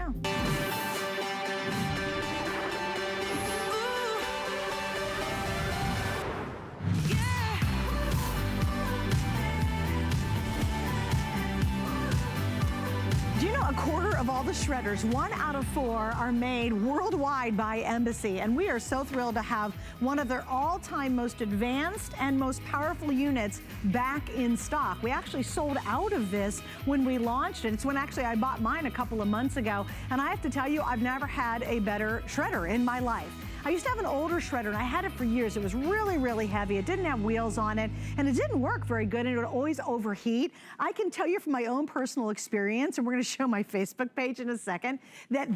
now. Do you know a quarter of all the shredders, 1 out of 4, are made worldwide by Embassy, and we are so thrilled to have one of their all-time most advanced and most powerful units back in stock. We actually sold out of this when we launched it. It's when actually I bought mine a couple of months ago, and I have to tell you, I've never had a better shredder in my life. I used to have an older shredder and I had it for years. It was really, really heavy. It didn't have wheels on it and it didn't work very good and it would always overheat. I can tell you from my own personal experience, and we're gonna show my Facebook page in a second, that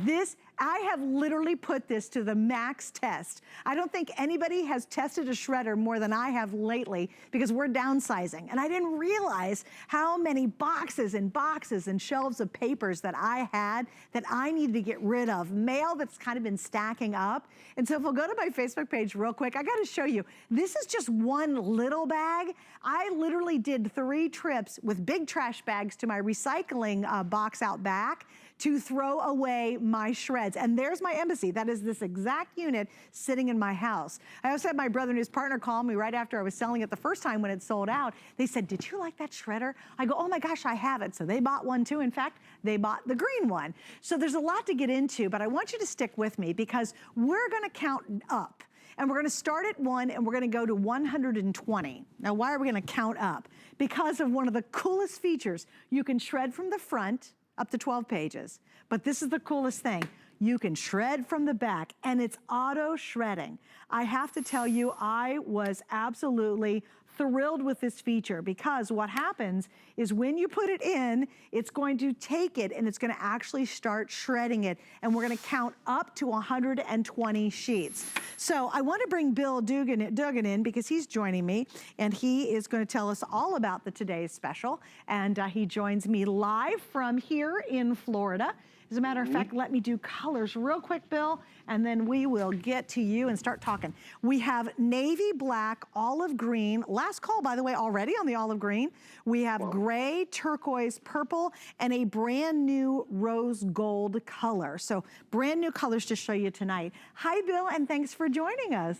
I have literally put this to the max test. I don't think anybody has tested a shredder more than I have lately because we're downsizing. And I didn't realize how many boxes and boxes and shelves of papers that I had that I needed to get rid of. Mail that's kind of been stacking up. And so if we'll go to my Facebook page real quick, I gotta show you, this is just one little bag. I literally did 3 trips with big trash bags to my recycling box out back to throw away my shreds. And there's my Embassy. That is this exact unit sitting in my house. I also had my brother and his partner call me right after I was selling it the first time when it sold out. They said, did you like that shredder? I go, oh my gosh, I have it. So they bought one too. In fact, they bought the green one. So there's a lot to get into, but I want you to stick with me because we're gonna count up. And we're gonna start at 1 and we're gonna go to 120. Now, why are we gonna count up? Because of one of the coolest features. You can shred from the front, up to 12 pages. But this is the coolest thing. You can shred from the back and it's auto shredding. I have to tell you, I was absolutely thrilled with this feature because what happens is when you put it in, it's going to take it and it's gonna actually start shredding it. And we're gonna count up to 120 sheets. So I wanna bring Bill Duggan in because he's joining me and he is gonna tell us all about the today's special. And he joins me live from here in Florida. As a matter of fact, let me do colors real quick, Bill, and then we will get to you and start talking. We have navy black, olive green, last call, by the way, already on the olive green. We have gray, turquoise, purple, and a brand new rose gold color. So brand new colors to show you tonight. Hi, Bill, and thanks for joining us.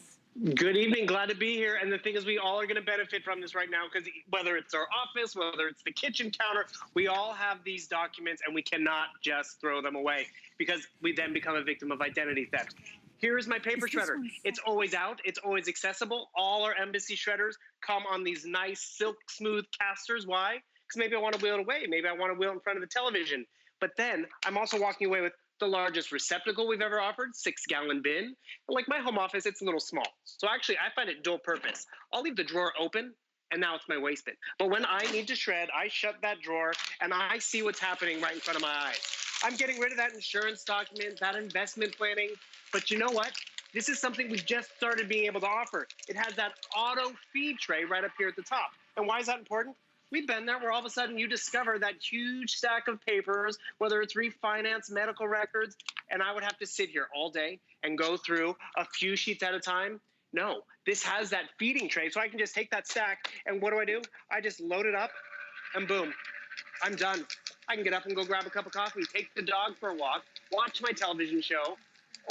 Good evening, glad to be here. And the thing is, we all are going to benefit from this right now because whether it's our office, whether it's the kitchen counter, we all have these documents and we cannot just throw them away because we then become a victim of identity theft. Here is my paper shredder. It's always out. It's always accessible. All our Embassy shredders come on these nice silk smooth casters. Why? Because maybe I want to wheel it away. Maybe I want to wheel it in front of the television. But then I'm also walking away with the largest receptacle we've ever offered, 6-gallon bin. Like my home office, it's a little small. So actually, I find it dual purpose. I'll leave the drawer open, and now it's my waste bin. But when I need to shred, I shut that drawer, and I see what's happening right in front of my eyes. I'm getting rid of that insurance document, that investment planning. But you know what? This is something we just started being able to offer. It has that auto feed tray right up here at the top. And why is that important? We've been there where all of a sudden you discover that huge stack of papers, whether it's refinance, medical records, and I would have to sit here all day and go through a few sheets at a time. No, this has that feeding tray, so I can just take that stack, and what do? I just load it up, and boom, I'm done. I can get up and go grab a cup of coffee, take the dog for a walk, watch my television show,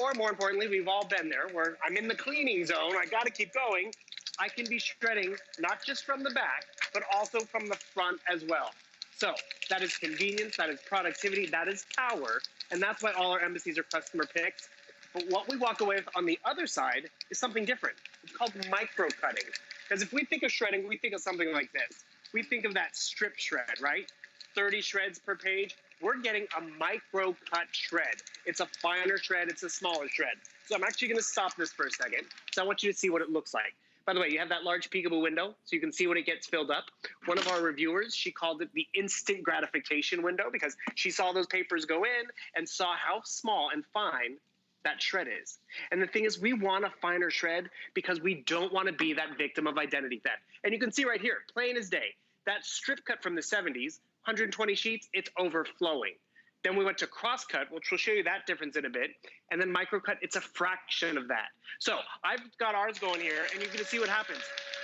or more importantly, we've all been there where I'm in the cleaning zone, I gotta keep going. I can be shredding not just from the back, but also from the front as well. So that is convenience, that is productivity, that is power, and that's why all our Embassies are customer picks. But what we walk away with on the other side is something different. It's called micro cutting. Because if we think of shredding, we think of something like this. We think of that strip shred, right? 30 shreds per page. We're getting a micro cut shred. It's a finer shred, it's a smaller shred. So I'm actually gonna stop this for a second. So I want you to see what it looks like. By the way, you have that large peekaboo window, so you can see when it gets filled up. One of our reviewers, she called it the instant gratification window because she saw those papers go in and saw how small and fine that shred is. And the thing is, we want a finer shred because we don't want to be that victim of identity theft. And you can see right here, plain as day, that strip cut from the 70s, 120 sheets, it's overflowing. Then we went to crosscut, which will show you that difference in a bit. And then microcut, it's a fraction of that. So I've got ours going here, and you're going to see what happens.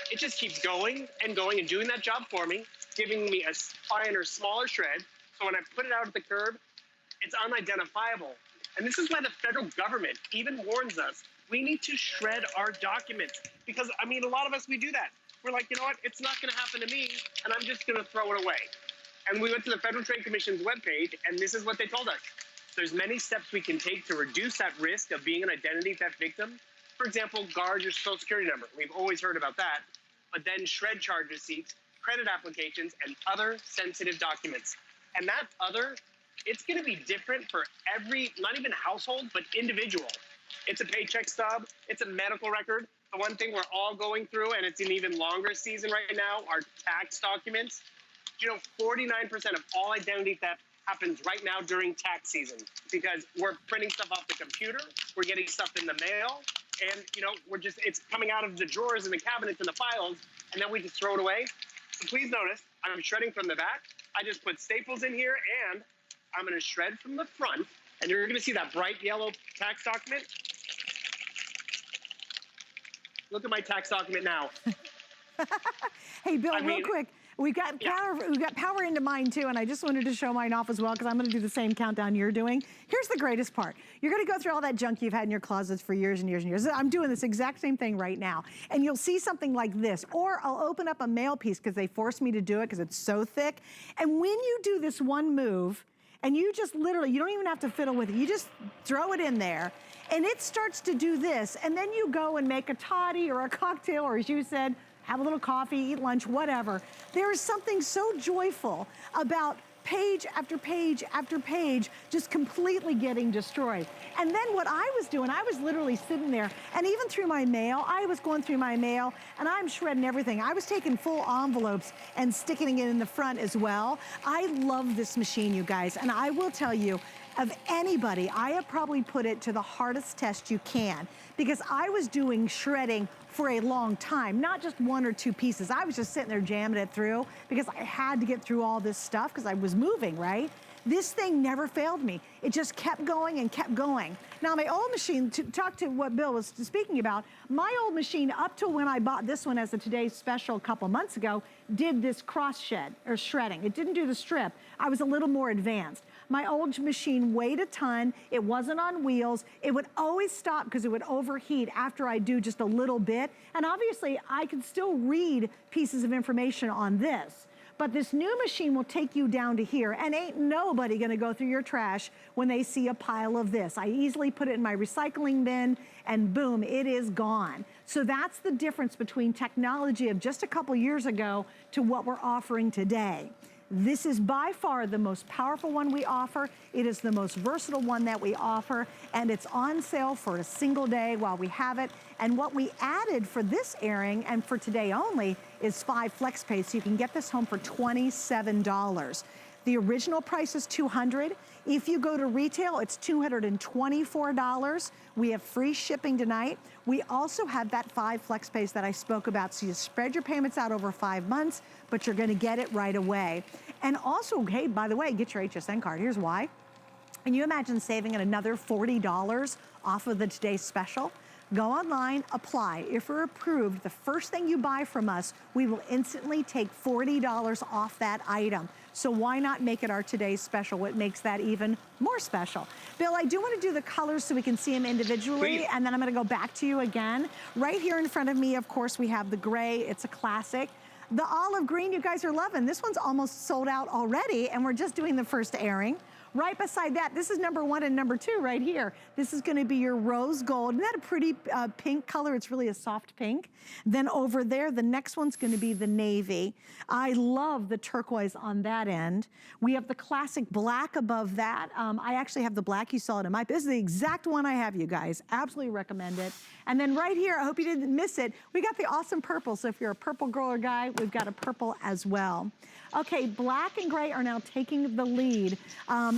It just keeps going and doing that job for me, giving me a finer, smaller shred. So when I put it out at the curb, It's unidentifiable. And this is why the federal government even warns us, we need to shred our documents. Because, I mean, a lot of us, we do that. We're like, you know what, it's not gonna happen to me, and I'm just gonna throw it away. And we went to the Federal Trade Commission's webpage, and this is what they told us. There's many steps we can take to reduce that risk of being an identity theft victim. For example, guard your social security number. We've always heard about that. But then shred charge receipts, credit applications, and other sensitive documents. And that other, it's gonna be different for every, not even household, but individual. It's a paycheck stub, it's a medical record. The one thing we're all going through, and it's an even longer season right now, are tax documents. You know, 49% of all identity theft happens right now during tax season because we're printing stuff off the computer, we're getting stuff in the mail, and you know, it's coming out of the drawers and the cabinets and the files, and then we just throw it away. So please notice, I'm shredding from the back. I just put staples in here, and I'm gonna shred from the front, and you're gonna see that bright yellow tax document. Look at my tax document now. Hey, Bill, real quick. We've got power into mine too, and I just wanted to show mine off as well because I'm gonna do the same countdown you're doing. Here's the greatest part. You're gonna go through all that junk you've had in your closets for years and years and years. I'm doing this exact same thing right now. And you'll see something like this, or I'll open up a mail piece because they force me to do it because it's so thick. And when you do this one move, and you just literally, you don't even have to fiddle with it, you just throw it in there, and it starts to do this, and then you go and make a toddy or a cocktail, or as you said, have a little coffee, eat lunch, whatever. There is something so joyful about page after page after page just completely getting destroyed. And then what I was doing, I was literally sitting there, and even through my mail, I was going through my mail, and I'm shredding everything. I was taking full envelopes and sticking it in the front as well. I love this machine, you guys, and I will tell you, of anybody, I have probably put it to the hardest test you can because I was doing shredding for a long time, not just one or two pieces. I was just sitting there jamming it through because I had to get through all this stuff because I was moving, right? This thing never failed me. It just kept going and kept going. Now my old machine, to talk to what Bill was speaking about, my old machine up till when I bought this one as a Today's Special a couple months ago, did this cross shed or shredding. It didn't do the strip. I was a little more advanced. My old machine weighed a ton. It wasn't on wheels. It would always stop because it would overheat after I do just a little bit. And obviously I could still read pieces of information on this. But this new machine will take you down to here, and ain't nobody gonna go through your trash when they see a pile of this. I easily put it in my recycling bin, and boom, it is gone. So that's the difference between technology of just a couple years ago to what we're offering today. This is by far the most powerful one we offer. It is the most versatile one that we offer, and it's on sale for a single day while we have it. And what we added for this airing and for today only is 5 FlexPay, so you can get this home for $27. The original price is $200. If you go to retail, it's $224. We have free shipping tonight. We also have that 5 FlexPays that I spoke about, so you spread your payments out over 5 months, but you're gonna get it right away. And also, hey, by the way, get your HSN card. Here's why. Can you imagine saving another $40 off of the Today's Special? Go online, apply. If we're approved, the first thing you buy from us, we will instantly take $40 off that item. So why not make it our Today's Special? What makes that even more special? Bill, I do want to do the colors so we can see them individually, Please. and then I'm going to go back to you again. Right here in front of me, of course, we have the gray. It's a classic. The olive green you guys are loving. This one's almost sold out already, and we're just doing the first airing. Right beside that, this is number 1 and number 2 right here. This is gonna be your rose gold. Isn't that a pretty pink color? It's really a soft pink. Then over there, the next one's gonna be the navy. I love the turquoise on that end. We have the classic black above that. I actually have the black, you saw it in my, this is the exact one I have, you guys. Absolutely recommend it. And then right here, I hope you didn't miss it, we got the awesome purple. So if you're a purple girl or guy, we've got a purple as well. Okay, black and gray are now taking the lead.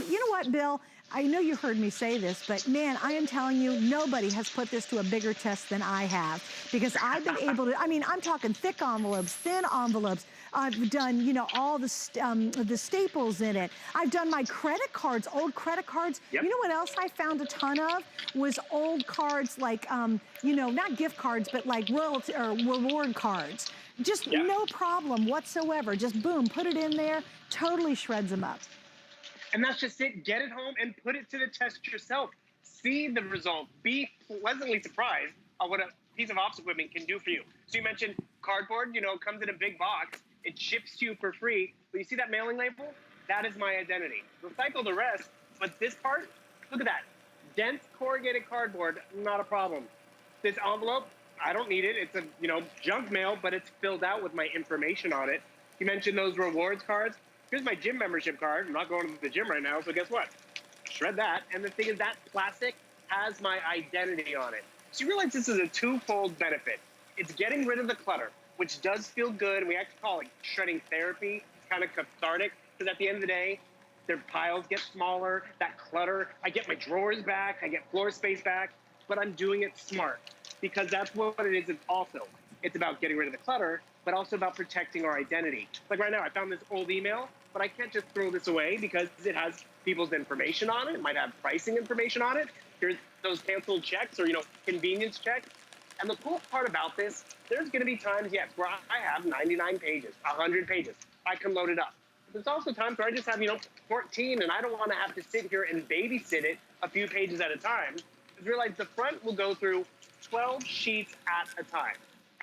You know what, Bill? I know you heard me say this, but man, I am telling you, nobody has put this to a bigger test than I have, because I've been able to, I mean, I'm talking thick envelopes, thin envelopes. I've done, you know, all the staples in it. I've done my credit cards, old credit cards. Yep. You know what else I found a ton of? Was old cards like, you know, not gift cards, but like royalty or reward cards. Just no problem whatsoever. Just boom, put it in there, totally shreds them up. And that's just it. Get it home and put it to the test yourself. See the result. Be pleasantly surprised at what a piece of office equipment can do for you. So you mentioned cardboard, you know, it comes in a big box. It ships to you for free. But you see that mailing label? That is my identity. Recycle the rest, but this part, look at that. Dense corrugated cardboard, not a problem. This envelope, I don't need it. It's a, you know, junk mail, but it's filled out with my information on it. You mentioned those rewards cards. Here's my gym membership card. I'm not going to the gym right now, so guess what? Shred that. And the thing is, that plastic has my identity on it. So you realize this is a twofold benefit. It's getting rid of the clutter, which does feel good. And we actually call it shredding therapy. It's kind of cathartic, because at the end of the day, their piles get smaller, that clutter. I get my drawers back, I get floor space back, but I'm doing it smart, because that's what it is also. It's about getting rid of the clutter, but also about protecting our identity. Like right now, I found this old email, but I can't just throw this away because it has people's information on it. It might have pricing information on it. Here's those canceled checks or, you know, convenience checks. And the cool part about this, there's gonna be times, yes, where I have 99 pages, 100 pages. I can load it up. There's also times where I just have, you know, 14, and I don't want to have to sit here and babysit it a few pages at a time. Just realize the front will go through 12 sheets at a time.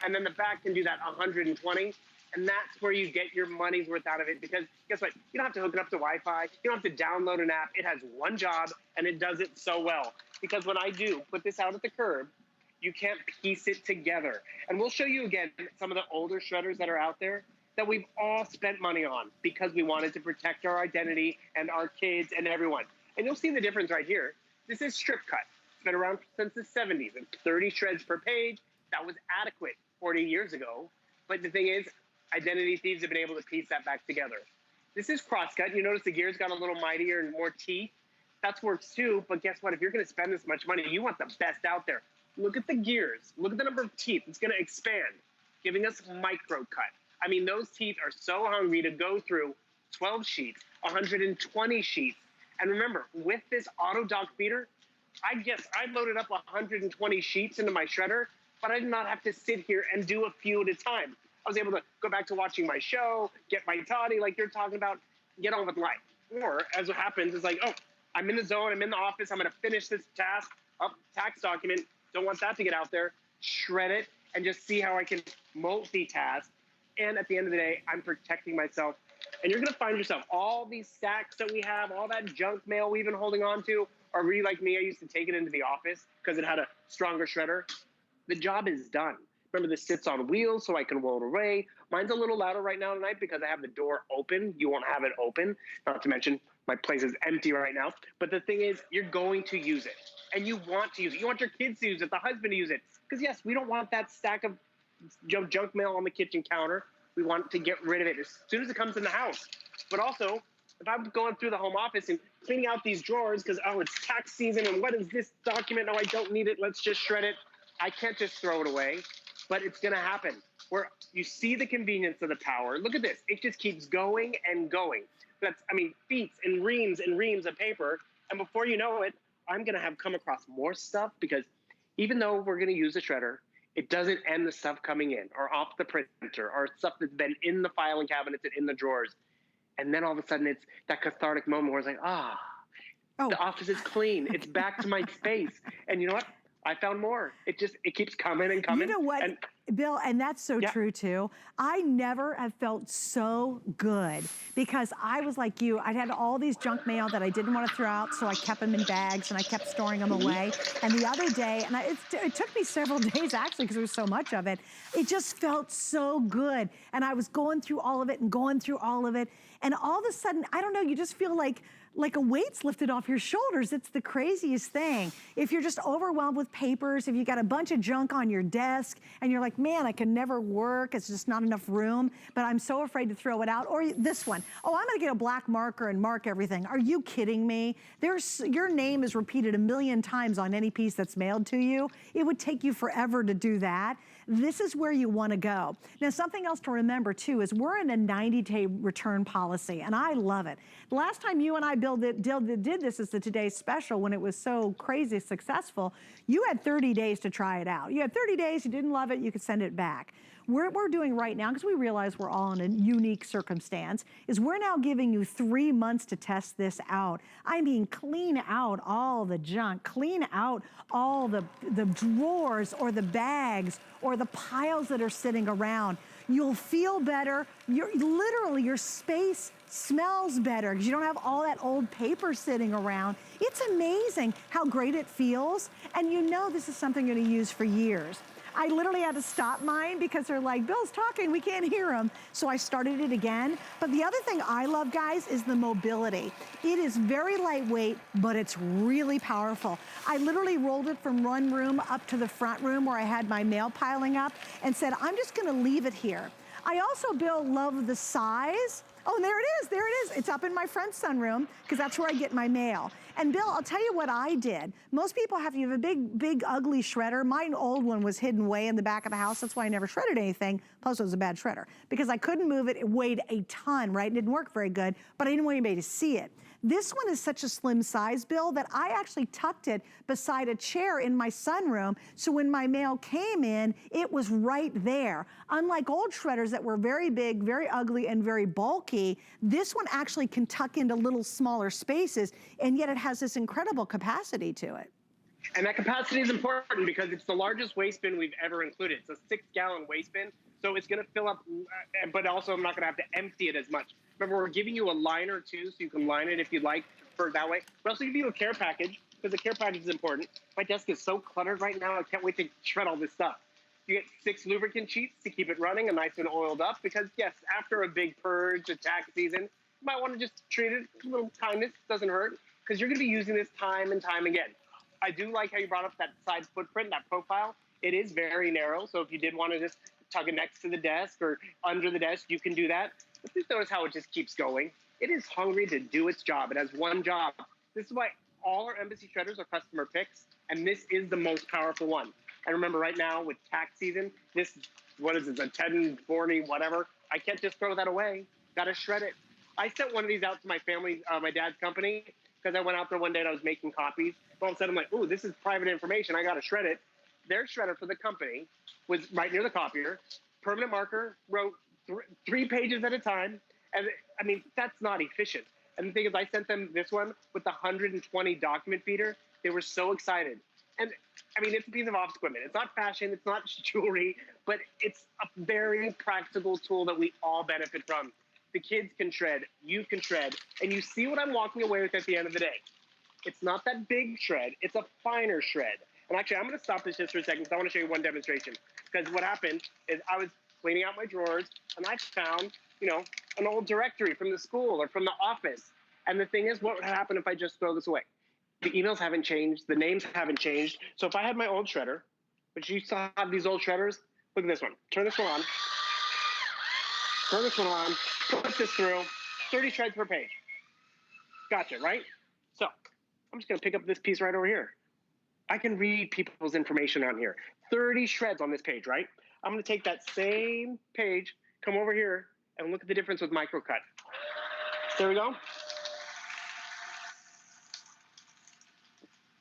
And then the back can do that 120. And that's where you get your money's worth out of it, because guess what? You don't have to hook it up to Wi-Fi. You don't have to download an app. It has one job, and it does it so well. Because when I do put this out at the curb, you can't piece it together. And we'll show you again some of the older shredders that are out there that we've all spent money on because we wanted to protect our identity and our kids and everyone. And you'll see the difference right here. This is Strip Cut. It's been around since the 70s. It's 30 shreds per page. That was adequate 40 years ago. But the thing is, identity thieves have been able to piece that back together. This is Crosscut. You notice the gears got a little mightier and more teeth. That works too, but guess what? If you're gonna spend this much money, you want the best out there. Look at the gears. Look at the number of teeth. It's gonna expand, giving us micro cut. I mean, those teeth are so hungry to go through 12 sheets, 120 sheets. And remember, with this auto dock feeder, I guess I loaded up 120 sheets into my shredder, but I did not have to sit here and do a few at a time. I was able to go back to watching my show, get my toddy like you're talking about, get on with life. Or, as what happens, it's like, oh, I'm in the zone, I'm in the office, I'm gonna finish this task, tax document, don't want that to get out there, shred it, and just see how I can multitask. And at the end of the day, I'm protecting myself. And you're gonna find yourself, all these stacks that we have, all that junk mail we've been holding on to, are really like me. I used to take it into the office because it had a stronger shredder. The job is done. Remember, this sits on wheels so I can roll it away. Mine's a little louder right now tonight because I have the door open. You won't have it open. Not to mention, my place is empty right now. But the thing is, you're going to use it. And you want to use it. You want your kids to use it, the husband to use it. Because yes, we don't want that stack of junk mail on the kitchen counter. We want to get rid of it as soon as it comes in the house. But also, if I'm going through the home office and cleaning out these drawers because, oh, it's tax season and what is this document? No, I don't need it. Let's just shred it. I can't just throw it away. But it's going to happen. Where you see the convenience of the power. Look at this. It just keeps going and going. That's, I mean, feet and reams of paper. And before you know it, I'm going to have come across more stuff, because even though we're going to use a shredder, it doesn't end the stuff coming in or off the printer or stuff that's been in the filing cabinets and in the drawers. And then all of a sudden it's that cathartic moment where it's like, the office is clean. It's back to my space. And you know what? I found more. It keeps coming and coming. You know what, Bill, and that's so true too. I never have felt so good, because I was like you. I'd had all these junk mail that I didn't want to throw out, so I kept them in bags and I kept storing them away. And the other day, and it took me several days actually, because there was so much of it, it just felt so good. And I was going through all of it and going through all of it. And all of a sudden, I don't know, you just feel like a weight's lifted off your shoulders. It's the craziest thing. If you're just overwhelmed with papers, if you got a bunch of junk on your desk and you're like, man, I can never work, it's just not enough room, but I'm so afraid to throw it out. Or this one, oh, I'm gonna get a black marker and mark everything. Are you kidding me? Your name is repeated 1,000,000 times on any piece that's mailed to you. It would take you forever to do that. This is where you wanna go. Now, something else to remember too is we're in a 90-day return policy, and I love it. The last time you and I did this as the Today's Special, when it was so crazy successful, you had 30 days to try it out. You had 30 days, you didn't love it, you could send it back. what we're doing right now, because we realize we're all in a unique circumstance, is we're now giving you 3 months to test this out. I mean, clean out all the junk, clean out all the drawers or the bags or the piles that are sitting around. You'll feel better. Literally, your space smells better because you don't have all that old paper sitting around. It's amazing how great it feels. And you know this is something you're gonna use for years. I literally had to stop mine because they're like, Bill's talking, we can't hear him. So I started it again. But the other thing I love, guys, is the mobility. It is very lightweight, but it's really powerful. I literally rolled it from one room up to the front room where I had my mail piling up and said, I'm just gonna leave it here. I also, Bill, love the size. Oh, there it is, there it is. It's up in my front sunroom because that's where I get my mail. And Bill, I'll tell you what I did. Most people have a big, ugly shredder. My old one was hidden way in the back of the house. That's why I never shredded anything. Plus, it was a bad shredder because I couldn't move it. It weighed a ton, right? It didn't work very good, but I didn't want anybody to see it. This one is such a slim size, Bill, that I actually tucked it beside a chair in my sunroom, so when my mail came in, it was right there. Unlike old shredders that were very big, very ugly, and very bulky, this one actually can tuck into little smaller spaces, and yet it has this incredible capacity to it. And that capacity is important because it's the largest waste bin we've ever included. It's a 6-gallon waste bin, so it's gonna fill up, but also I'm not gonna have to empty it as much. Remember, we're giving you a liner too, so you can line it if you'd like for that way. We're also giving you a care package because the care package is important. My desk is so cluttered right now, I can't wait to shred all this stuff. You get 6 lubricant sheets to keep it running and nice and oiled up because yes, after a big purge, a tax season, you might want to just treat it with a little kindness, doesn't hurt, because you're gonna be using this time and time again. I do like how you brought up that side footprint, that profile. It is very narrow, so if you did want to just tug it next to the desk or under the desk, you can do that. But just notice how it just keeps going. It is hungry to do its job. It has one job. This is why all our Embassy shredders are customer picks, and this is the most powerful one. And remember, right now with tax season, this, what is it, a 1040, whatever, I can't just throw that away. Got to shred it. I sent one of these out to my family, my dad's company, because I went out there one day and I was making copies. All of a sudden, I'm like, ooh, this is private information. I got to shred it. Their shredder for the company was right near the copier. Permanent marker, wrote 3 pages at a time. And I mean, that's not efficient. And the thing is, I sent them this one with the 120 document feeder. They were so excited. And I mean, it's a piece of office equipment. It's not fashion, it's not jewelry, but it's a very practical tool that we all benefit from. The kids can shred, you can shred, and you see what I'm walking away with at the end of the day. It's not that big shred, it's a finer shred. And actually, I'm gonna stop this just for a second because I wanna show you one demonstration. Because what happened is I was cleaning out my drawers and I found, you know, an old directory from the school or from the office. And the thing is, what would happen if I just throw this away? The emails haven't changed, the names haven't changed. So if I had my old shredder, which you still have these old shredders, look at this one. Turn this one on. Turn this one on, put this through, 30 shreds per page. Gotcha, right? So I'm just gonna pick up this piece right over here. I can read people's information on here. 30 shreds on this page, right? I'm gonna take that same page, come over here, and look at the difference with microcut. There we go.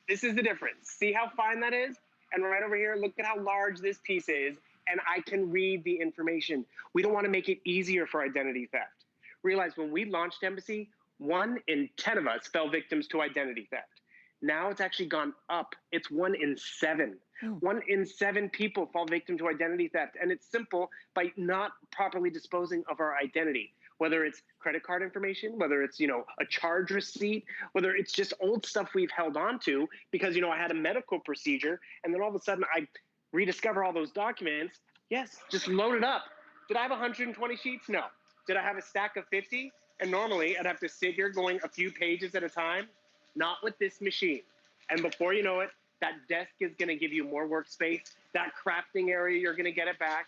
This is the difference. See how fine that is? And right over here, look at how large this piece is, and I can read the information. We don't want to make it easier for identity theft. Realize when we launched Embassy, 1 in 10 of us fell victims to identity theft. Now it's actually gone up. It's 1 in 7. 1 in 7 people fall victim to identity theft. And it's simple by not properly disposing of our identity. Whether it's credit card information, whether it's, you know, a charge receipt, whether it's just old stuff we've held on to because, you know, I had a medical procedure and then all of a sudden I rediscover all those documents. Yes, just load it up. Did I have 120 sheets? No. Did I have a stack of 50? And normally I'd have to sit here going a few pages at a time. Not with this machine. And before you know it, that desk is gonna give you more workspace. That crafting area, you're gonna get it back.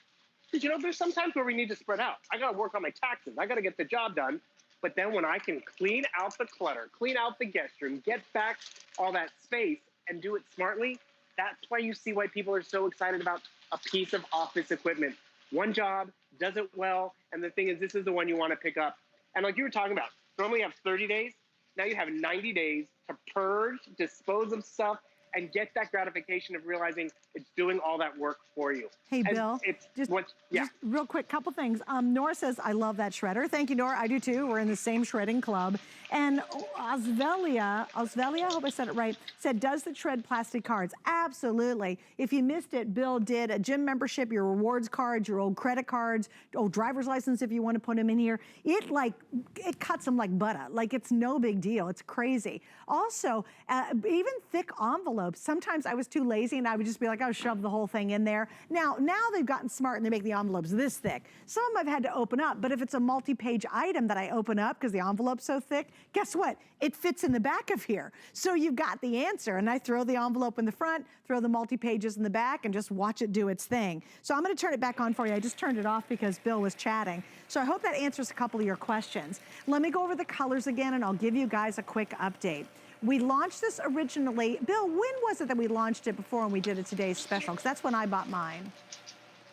Because, you know, there's some times where we need to spread out. I got to work on my taxes. I got to get the job done. But then when I can clean out the clutter, clean out the guest room, get back all that space and do it smartly, that's why you see why people are so excited about a piece of office equipment. One job, does it well, and the thing is, this is the one you want to pick up. And like you were talking about, normally you have 30 days. Now you have 90 days to purge, dispose of stuff, and get that gratification of realizing it's doing all that work for you. Hey, And Bill, it's just yeah. real quick, couple things. Nora says, I love that shredder. Thank you, Nora. I do too. We're in the same shredding club. And Osvelia, I hope I said it right, said, does the shred plastic cards? Absolutely. If you missed it, Bill did a gym membership, your rewards cards, your old credit cards, old driver's license if you want to put them in here. It cuts them like butter. Like, it's no big deal. It's crazy. Also, even thick envelopes. Sometimes I was too lazy and I would just be like, oh, shove the whole thing in there. Now they've gotten smart and they make the envelopes this thick. Some of them I've had to open up, but if it's a multi-page item that I open up because the envelope's so thick, guess what? It fits in the back of here. So you've got the answer. And I throw the envelope in the front, throw the multi-pages in the back, and just watch it do its thing. So I'm gonna turn it back on for you. I just turned it off because Bill was chatting. So I hope that answers a couple of your questions. Let me go over the colors again and I'll give you guys a quick update. We launched this originally. Bill, when was it that we launched it before and we did a today's special? Because that's when I bought mine.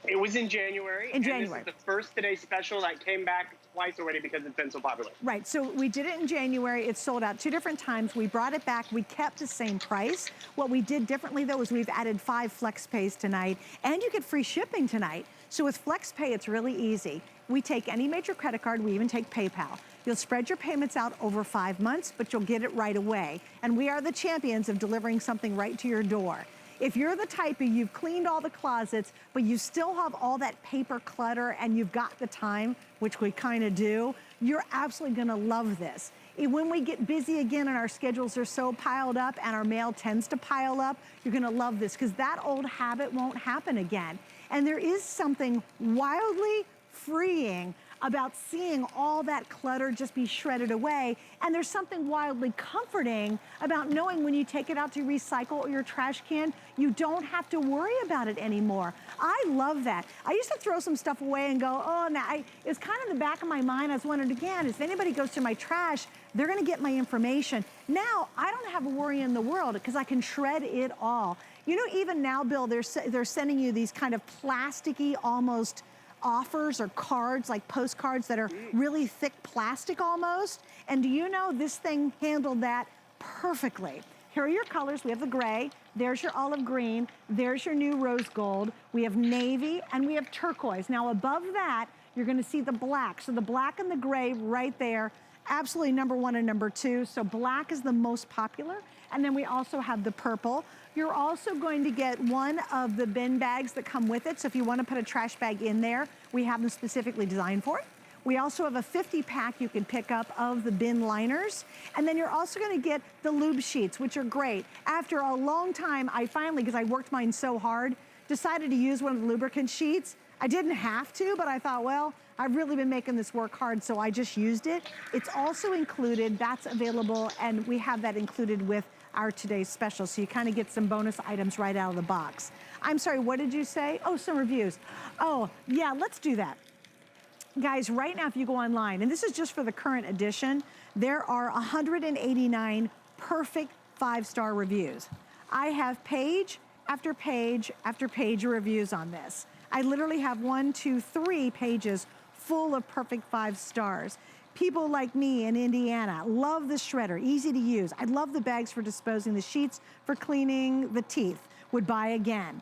It was in January. In January. And this is the first Today special that came back twice already because it's been so popular. Right, so we did it in January. It sold out 2 different times. We brought it back. We kept the same price. What we did differently, though, is we've added 5 flex pays tonight, and you get free shipping tonight. So with flex pay, it's really easy. We take any major credit card. We even take PayPal. You'll spread your payments out over 5 months, but you'll get it right away. And we are the champions of delivering something right to your door. If you're the type of you've cleaned all the closets, but you still have all that paper clutter and you've got the time, which we kind of do, you're absolutely gonna love this. When we get busy again and our schedules are so piled up and our mail tends to pile up, you're gonna love this because that old habit won't happen again. And there is something wildly freeing about seeing all that clutter just be shredded away. And there's something wildly comforting about knowing when you take it out to recycle or your trash can, you don't have to worry about it anymore. I love that. I used to throw some stuff away and go, oh, now it's kind of in the back of my mind. I was wondering again, if anybody goes to my trash, they're gonna get my information. Now, I don't have a worry in the world because I can shred it all. You know, even now, Bill, they're sending you these kind of plasticky, almost offers or cards, like postcards that are really thick plastic almost. And do you know this thing handled that perfectly? Here are your colors. We have the gray, there's your olive green, there's your new rose gold, we have navy, and we have turquoise. Now above that, you're gonna see the black. So the black and the gray right there, absolutely #1 and #2. So black is the most popular. And then we also have the purple. You're also going to get one of the bin bags that come with it. So if you want to put a trash bag in there, we have them specifically designed for it. We also have a 50-pack you can pick up of the bin liners. And then you're also going to get the lube sheets, which are great. After a long time, I finally, because I worked mine so hard, decided to use one of the lubricant sheets. I didn't have to, but I thought, well, I've really been making this work hard, so I just used it. It's also included, that's available, and we have that included with our today's special, so you kind of get some bonus items right out of the box. I'm sorry, what did you say? Oh, some reviews. Oh, yeah, let's do that. Guys, right now, if you go online, and this is just for the current edition, there are 189 perfect 5-star reviews. I have page after page after page of reviews on this. I literally have 1, 2, 3 pages full of perfect 5 stars. People like me in Indiana love the shredder, easy to use. I love the bags for disposing, the sheets for cleaning the teeth, would buy again.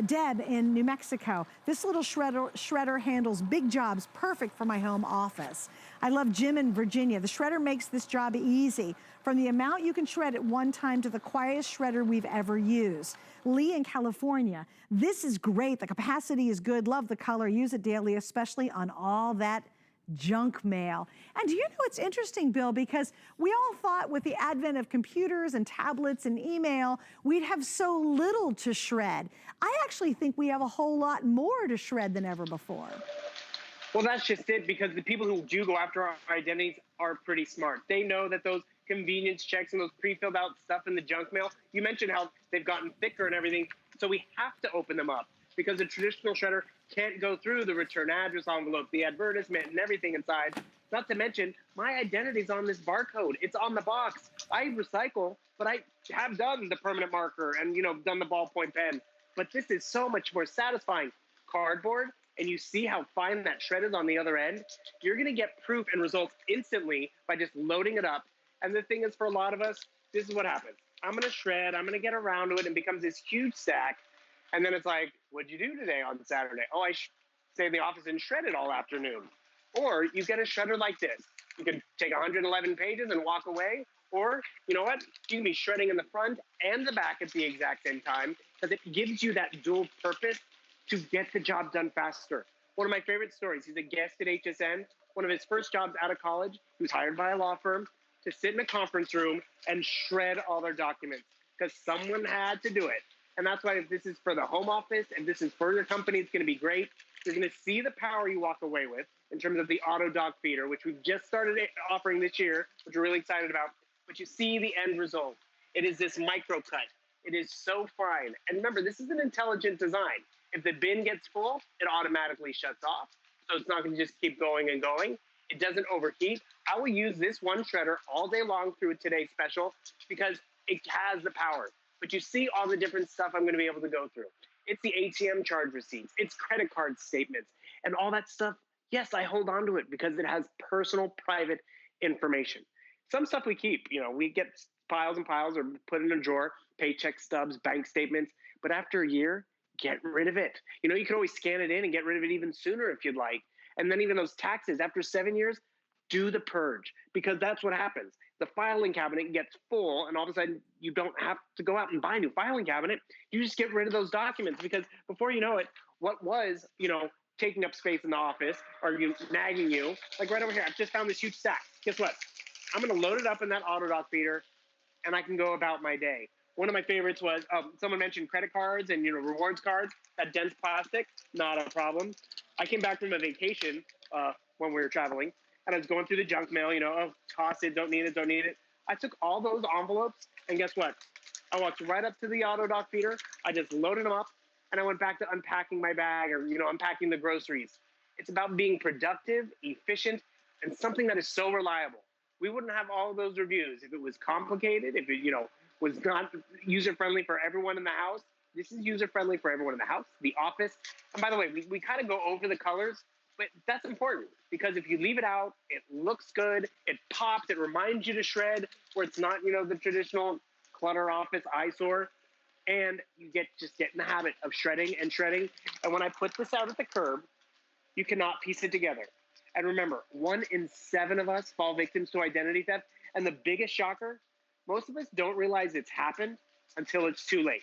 Deb in New Mexico, this little shredder handles big jobs, perfect for my home office. I love Jim in Virginia. The shredder makes this job easy. From the amount you can shred at one time to the quietest shredder we've ever used. Lee in California, this is great. The capacity is good. Love the color. Use it daily, especially on all that junk mail. And do you know what's interesting, Bill, because we all thought with the advent of computers and tablets and email, we'd have so little to shred. I actually think we have a whole lot more to shred than ever before. Well, that's just it, because the people who do go after our identities are pretty smart. They know that those convenience checks and those pre-filled out stuff in the junk mail, you mentioned how they've gotten thicker and everything, so we have to open them up because a traditional shredder can't go through the return address envelope, the advertisement, and everything inside. Not to mention, my identity's on this barcode. It's on the box. I recycle, but I have done the permanent marker and, you know, done the ballpoint pen. But this is so much more satisfying. Cardboard, and you see how fine that shred is on the other end, you're gonna get proof and results instantly by just loading it up. And the thing is, for a lot of us, this is what happens. I'm going to shred, I'm going to get around to it, and it becomes this huge stack. And then it's like, what'd you do today on Saturday? Oh, I stayed in the office and shredded all afternoon. Or you get a shredder like this. You can take 111 pages and walk away. Or, you know what? You can be shredding in the front and the back at the exact same time, because it gives you that dual purpose to get the job done faster. One of my favorite stories, he's a guest at HSN. One of his first jobs out of college, he was hired by a law firm to sit in a conference room and shred all their documents because someone had to do it. And that's why if this is for the home office and this is for your company, it's going to be great. You're going to see the power you walk away with in terms of the auto dock feeder, which we've just started offering this year, which we're really excited about. But you see the end result. It is this micro cut. It is so fine. And remember, this is an intelligent design. If the bin gets full, it automatically shuts off. So it's not going to just keep going and going. It doesn't overheat. I will use this one shredder all day long through today's special because it has the power. But you see all the different stuff I'm going to be able to go through. It's the ATM charge receipts. It's credit card statements. And all that stuff, yes, I hold on to it because it has personal, private information. Some stuff we keep. You know, we get piles and piles or put in a drawer, paycheck stubs, bank statements. But after a year, get rid of it. You know, you can always scan it in and get rid of it even sooner if you'd like. And then even those taxes, after 7 years, do the purge because that's what happens. The filing cabinet gets full and all of a sudden you don't have to go out and buy a new filing cabinet. You just get rid of those documents because before you know it, what was, you know, taking up space in the office or nagging you, like right over here, I've just found this huge stack. Guess what? I'm going to load it up in that auto dock feeder and I can go about my day. One of my favorites was someone mentioned credit cards and, you know, rewards cards, that dense plastic, not a problem. I came back from a vacation when we were traveling, and I was going through the junk mail, you know, oh, toss it, don't need it, don't need it. I took all those envelopes, and guess what? I walked right up to the auto dock feeder. I just loaded them up, and I went back to unpacking my bag or, you know, unpacking the groceries. It's about being productive, efficient, and something that is so reliable. We wouldn't have all of those reviews if it was complicated, if it, you know, was not user-friendly for everyone in the house. This is user-friendly for everyone in the house, the office. And by the way, we kind of go over the colors, but that's important because if you leave it out, it looks good, it pops, it reminds you to shred where it's not, you know, the traditional clutter office eyesore. And you just get in the habit of shredding and shredding. And when I put this out at the curb, you cannot piece it together. And remember, 1 in 7 of us fall victims to identity theft. And the biggest shocker, most of us don't realize it's happened until it's too late.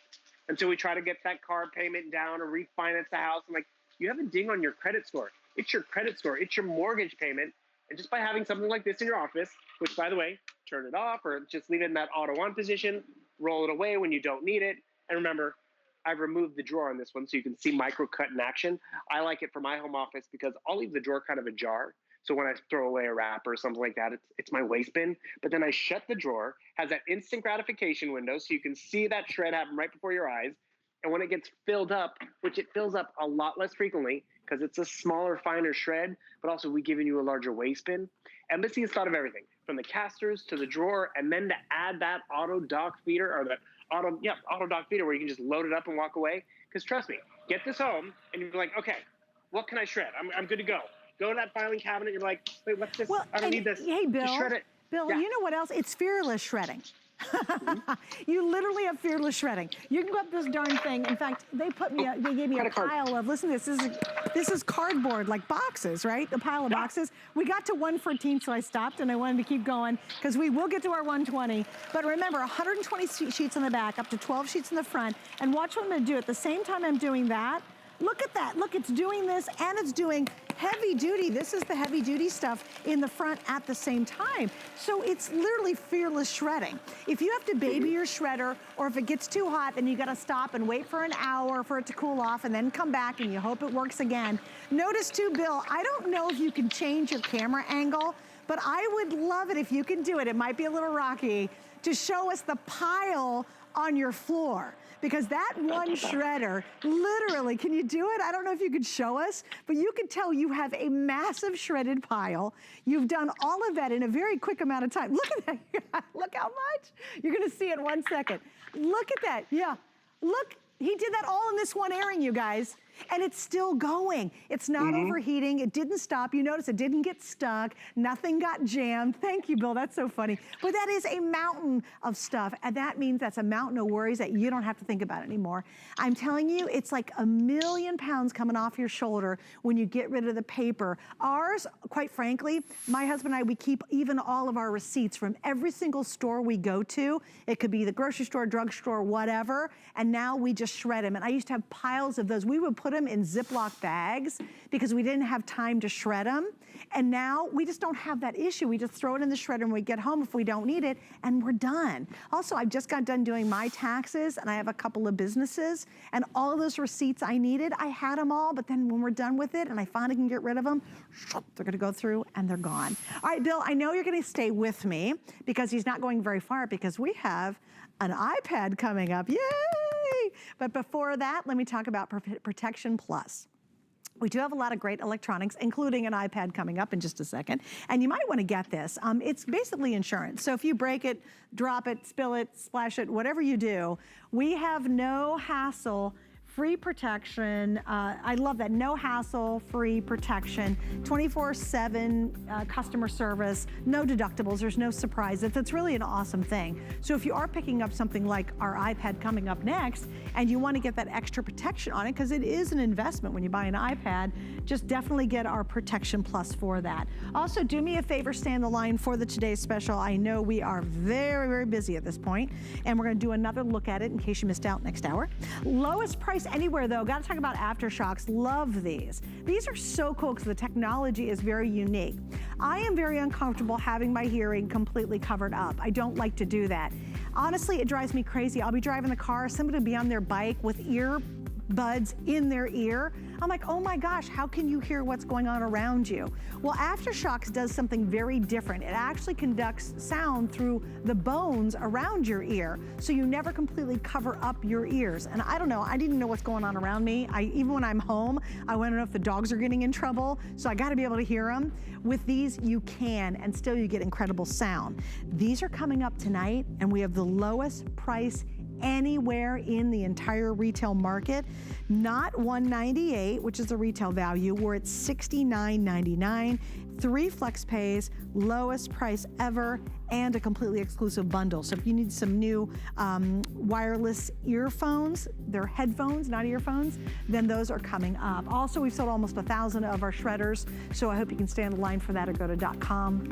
Until we try to get that car payment down or refinance the house. I'm like, you have a ding on your credit score. It's your credit score. It's your mortgage payment. And just by having something like this in your office, which, by the way, turn it off or just leave it in that auto on position, roll it away when you don't need it. And remember, I've removed the drawer on this one so you can see micro cut in action. I like it for my home office because I'll leave the drawer kind of ajar. So when I throw away a wrapper or something like that, it's my waste bin. But then I shut the drawer, has that instant gratification window so you can see that shred happen right before your eyes. And when it gets filled up, which it fills up a lot less frequently because it's a smaller, finer shred, but also we've given you a larger waste bin. Embassy has thought of everything from the casters to the drawer and then to add that auto dock feeder or that auto dock feeder where you can just load it up and walk away. Because trust me, get this home and you're like, okay, what can I shred? I'm good to go. Go to that filing cabinet. You're like, wait, what's this? Well, I don't need this. Hey, Bill. Just shred it. Bill, Yeah. you know what else? It's fearless shredding. You literally have fearless shredding. You can go up this darn thing. In fact, they gave me a pile of, listen to this. This is cardboard, like boxes, right? A pile of boxes. We got to 114, so I stopped and I wanted to keep going because we will get to our 120. But remember, 120 sheets in the back, up to 12 sheets in the front. And watch what I'm gonna do. At the same time I'm doing that, look at that. Look, it's doing this and it's doing heavy duty. This is the heavy duty stuff in the front at the same time. So it's literally fearless shredding. If you have to baby your shredder or if it gets too hot, then you gotta stop and wait for an hour for it to cool off and then come back and you hope it works again. Notice too, Bill, I don't know if you can change your camera angle, but I would love it if you can do it. It might be a little rocky to show us the pile on your floor. Because that one shredder, literally, can you do it? I don't know if you could show us, but you can tell you have a massive shredded pile. You've done all of that in a very quick amount of time. Look at that, look how much. You're gonna see it in 1 second. Look at that, yeah. Look, he did that all in this one airing, you guys. And it's still going. It's not overheating. It didn't stop. You notice it didn't get stuck. Nothing got jammed. Thank you, Bill. That's so funny. But that is a mountain of stuff. And that means that's a mountain of worries that you don't have to think about anymore. I'm telling you, it's like 1,000,000 pounds coming off your shoulder when you get rid of the paper. Ours, quite frankly, my husband and I, we keep even all of our receipts from every single store we go to. It could be the grocery store, drugstore, whatever. And now we just shred them. And I used to have piles of those. We would put them in Ziploc bags because we didn't have time to shred them. And now we just don't have that issue. We just throw it in the shredder when we get home if we don't need it, and we're done. Also, I've just got done doing my taxes, and I have a couple of businesses, and all of those receipts I needed, I had them all, but then when we're done with it and I finally can get rid of them, they're gonna go through and they're gone. All right, Bill, I know you're gonna stay with me because he's not going very far because we have an iPad coming up, yay! But before that, let me talk about Protection Plus. We do have a lot of great electronics, including an iPad coming up in just a second. And you might want to get this. It's basically insurance. So if you break it, drop it, spill it, splash it, whatever you do, we have no hassle, free protection. I love that. No hassle, free protection, 24/7 customer service, no deductibles. There's no surprises. That's really an awesome thing. So if you are picking up something like our iPad coming up next, and you want to get that extra protection on it, because it is an investment when you buy an iPad, just definitely get our Protection Plus for that. Also, do me a favor, stay on the line for the today's special. I know we are very, very busy at this point, and we're going to do another look at it in case you missed out next hour. Lowest price anywhere though, got to talk about AfterShokz. Love these. These are so cool because the technology is very unique. I am very uncomfortable having my hearing completely covered up. I don't like to do that. Honestly, it drives me crazy. I'll be driving the car, somebody will be on their bike with earbuds in their ear. I'm like, oh my gosh, how can you hear what's going on around you? Well, AfterShokz does something very different. It actually conducts sound through the bones around your ear, so you never completely cover up your ears. And I don't know, I didn't know what's going on around me. Even when I'm home, I want to know if the dogs are getting in trouble, so I gotta be able to hear them. With these, you can, and still you get incredible sound. These are coming up tonight, and we have the lowest price anywhere in the entire retail market. Not $198, which is the retail value. We're at $69.99. 3 flex pays, lowest price ever, and a completely exclusive bundle. So if you need some new wireless earphones, they're headphones, not earphones, then those are coming up. Also, we've sold almost 1,000 of our shredders, so I hope you can stay on the line for that or go to .com.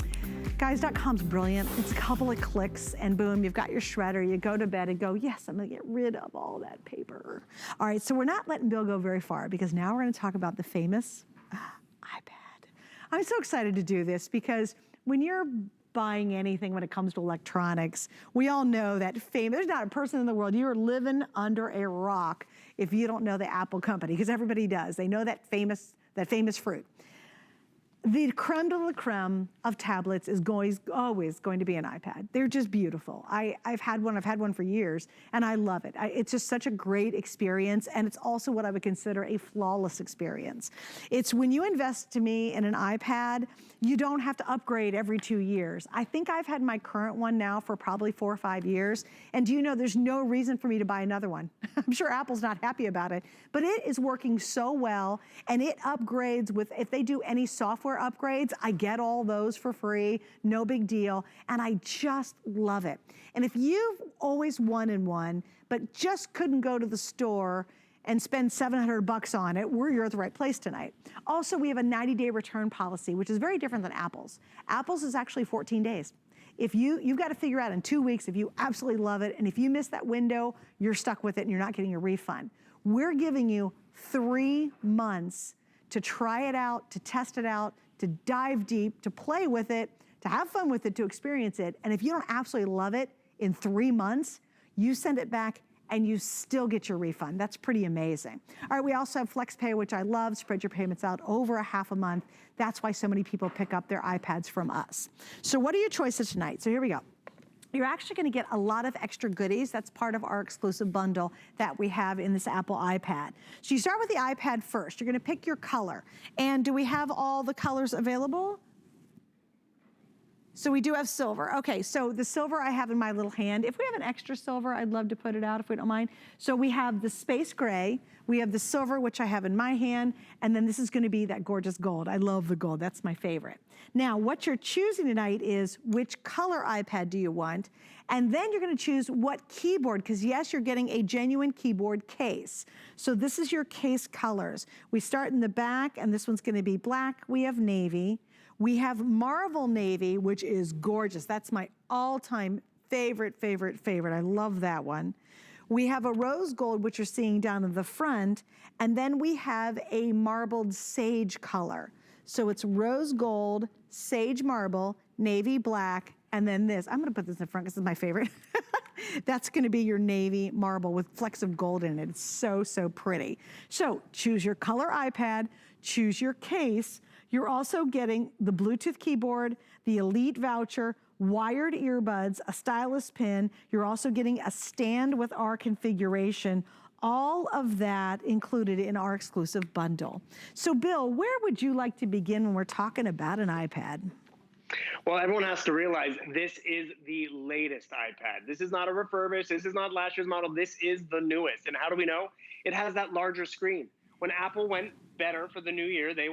Guys, .com's brilliant. It's a couple of clicks and boom, you've got your shredder. You go to bed and go, yes, I'm gonna get rid of all that paper. All right, so we're not letting Bill go very far because now we're gonna talk about the famous iPad. I'm so excited to do this because when you're buying anything when it comes to electronics, we all know that there's not a person in the world, you're living under a rock if you don't know the Apple company, because everybody does. They know that famous fruit. The creme de la creme of tablets is always going to be an iPad. They're just beautiful. I've had one for years, and I love it. It's just such a great experience, and it's also what I would consider a flawless experience. It's when you invest, to me, in an iPad, you don't have to upgrade every 2 years. I think I've had my current one now for probably 4 or 5 years, and do you know there's no reason for me to buy another one. I'm sure Apple's not happy about it, but it is working so well, and it upgrades with, if they do any software upgrades, I get all those for free, no big deal, and I just love it. And if you've always wanted one, but just couldn't go to the store and spend $700 on it, you're at the right place tonight. Also, we have a 90-day return policy, which is very different than Apple's. Apple's is actually 14 days. If you've got to figure out in 2 weeks if you absolutely love it, and if you miss that window, you're stuck with it and you're not getting a refund. We're giving you 3 months to try it out, to test it out, to dive deep, to play with it, to have fun with it, to experience it. And if you don't absolutely love it in 3 months, you send it back and you still get your refund. That's pretty amazing. All right, we also have FlexPay, which I love. Spread your payments out over a half a month. That's why so many people pick up their iPads from us. So what are your choices tonight? So here we go. You're actually gonna get a lot of extra goodies. That's part of our exclusive bundle that we have in this Apple iPad. So you start with the iPad first. You're gonna pick your color. And do we have all the colors available? So we do have silver. Okay, so the silver I have in my little hand. If we have an extra silver, I'd love to put it out if we don't mind. So we have the space gray, we have the silver, which I have in my hand, and then this is gonna be that gorgeous gold. I love the gold, that's my favorite. Now, what you're choosing tonight is which color iPad do you want, and then you're gonna choose what keyboard, because yes, you're getting a genuine keyboard case. So this is your case colors. We start in the back, and this one's gonna be black, we have navy, we have Marvel Navy, which is gorgeous. That's my all-time favorite. I love that one. We have a rose gold, which you're seeing down in the front, and then we have a marbled sage color. So it's rose gold, sage marble, navy black, and then this. I'm gonna put this in front because this is my favorite. That's gonna be your navy marble with flecks of gold in it. It's so, so pretty. So choose your color iPad, choose your case. You're also getting the Bluetooth keyboard, the Elite voucher, wired earbuds, a stylus pin. You're also getting a stand with our configuration. All of that included in our exclusive bundle. So Bill, where would you like to begin when we're talking about an iPad? Well, everyone has to realize this is the latest iPad. This is not a refurbished. This is not last year's model. This is the newest. And how do we know? It has that larger screen. When Apple went better for the new year, they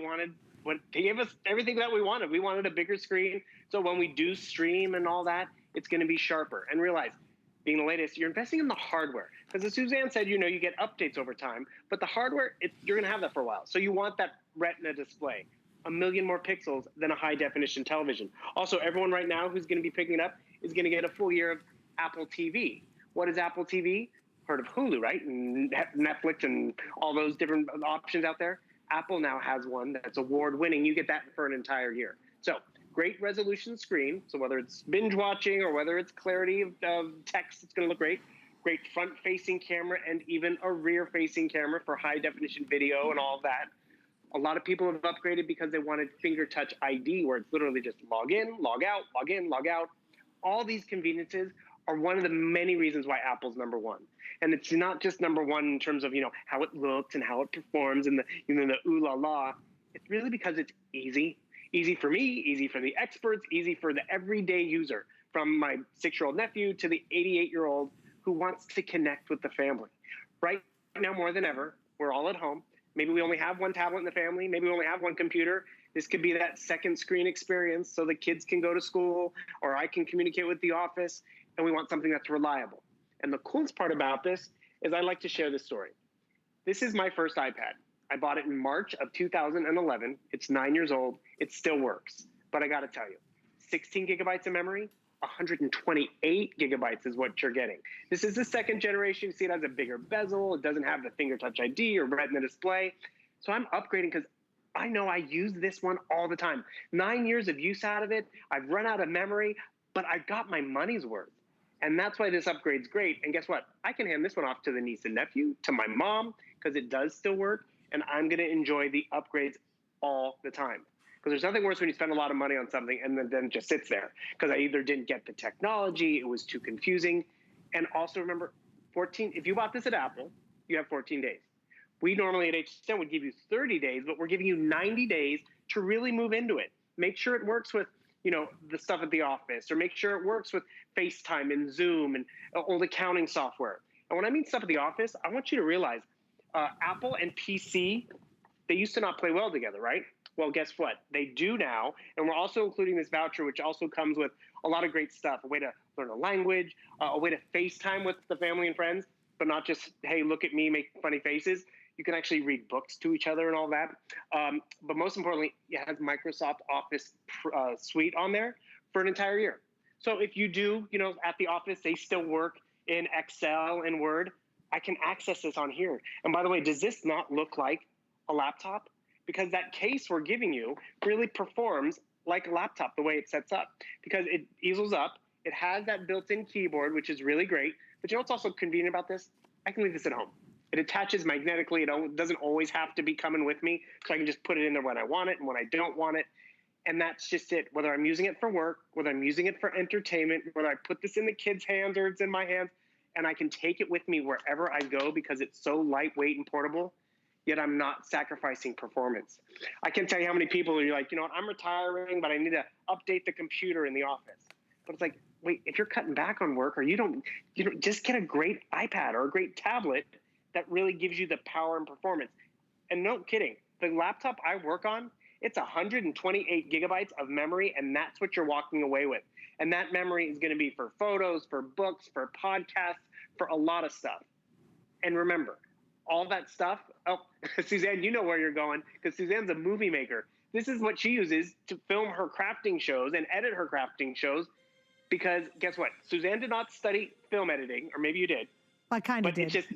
gave us everything that we wanted. We wanted a bigger screen. So when we do stream and all that, it's going to be sharper. And realize, being the latest, you're investing in the hardware. Because as Suzanne said, you get updates over time. But the hardware, you're going to have that for a while. So you want that Retina display. 1 million more pixels than a high-definition television. Also, everyone right now who's going to be picking it up is going to get a full year of Apple TV. What is Apple TV? Heard of Hulu, right? And Netflix and all those different options out there. Apple now has one that's award-winning. You get that for an entire year. So great resolution screen. So whether it's binge watching or whether it's clarity of text, it's going to look great. Great front-facing camera and even a rear-facing camera for high-definition video and all of that. A lot of people have upgraded because they wanted finger touch ID, where it's literally just log in, log out, log in, log out. All these conveniences are one of the many reasons why Apple's number one. And it's not just number one in terms of, how it looks and how it performs and the ooh la la. It's really because it's easy. Easy for me, easy for the experts, easy for the everyday user, from my 6-year-old nephew to the 88-year-old who wants to connect with the family. Right now, more than ever, we're all at home. Maybe we only have one tablet in the family. Maybe we only have one computer. This could be that second screen experience so the kids can go to school or I can communicate with the office, and we want something that's reliable. And the coolest part about this is I like to share this story. This is my first iPad. I bought it in March of 2011. It's 9 years old. It still works. But I got to tell you, 16 gigabytes of memory, 128 gigabytes is what you're getting. This is the second generation. You see, it has a bigger bezel. It doesn't have the finger touch ID or Retina display. So I'm upgrading because I know I use this one all the time. 9 years of use out of it. I've run out of memory, but I got my money's worth. And that's why this upgrade's great. And guess what? I can hand this one off to the niece and nephew, to my mom, because it does still work. And I'm going to enjoy the upgrades all the time. Because there's nothing worse when you spend a lot of money on something and then it just sits there. Because I either didn't get the technology, it was too confusing. And also remember, if you bought this at Apple, you have 14 days. We normally at HSN would give you 30 days, but we're giving you 90 days to really move into it. Make sure it works with the stuff at the office, or make sure it works with FaceTime and Zoom and old accounting software. And when I mean stuff at the office, I want you to realize Apple and PC, they used to not play well together, right? Well, guess what? They do now. And we're also including this voucher, which also comes with a lot of great stuff, a way to learn a language, a way to FaceTime with the family and friends, but not just, hey, look at me, make funny faces. You can actually read books to each other and all that. But most importantly, it has Microsoft Office Suite on there for an entire year. So if you do, at the office, they still work in Excel and Word, I can access this on here. And by the way, does this not look like a laptop? Because that case we're giving you really performs like a laptop, the way it sets up. Because it easels up, it has that built-in keyboard, which is really great. But what's also convenient about this? I can leave this at home. It attaches magnetically. It doesn't always have to be coming with me, so I can just put it in there when I want it and when I don't want it. And that's just it. Whether I'm using it for work, whether I'm using it for entertainment, whether I put this in the kids' hands or it's in my hands, and I can take it with me wherever I go because it's so lightweight and portable. yet I'm not sacrificing performance. I can tell you how many people are like, I'm retiring, but I need to update the computer in the office. But it's like, wait, if you're cutting back on work, or you don't just get a great iPad or a great tablet that really gives you the power and performance. And no kidding, the laptop I work on, it's 128 gigabytes of memory, and that's what you're walking away with. And that memory is going to be for photos, for books, for podcasts, for a lot of stuff. And remember, all that stuff, Suzanne, you know where you're going, because Suzanne's a movie maker. This is what she uses to film her crafting shows and edit her crafting shows, because guess what? Suzanne did not study film editing, or maybe you did. I kind of did.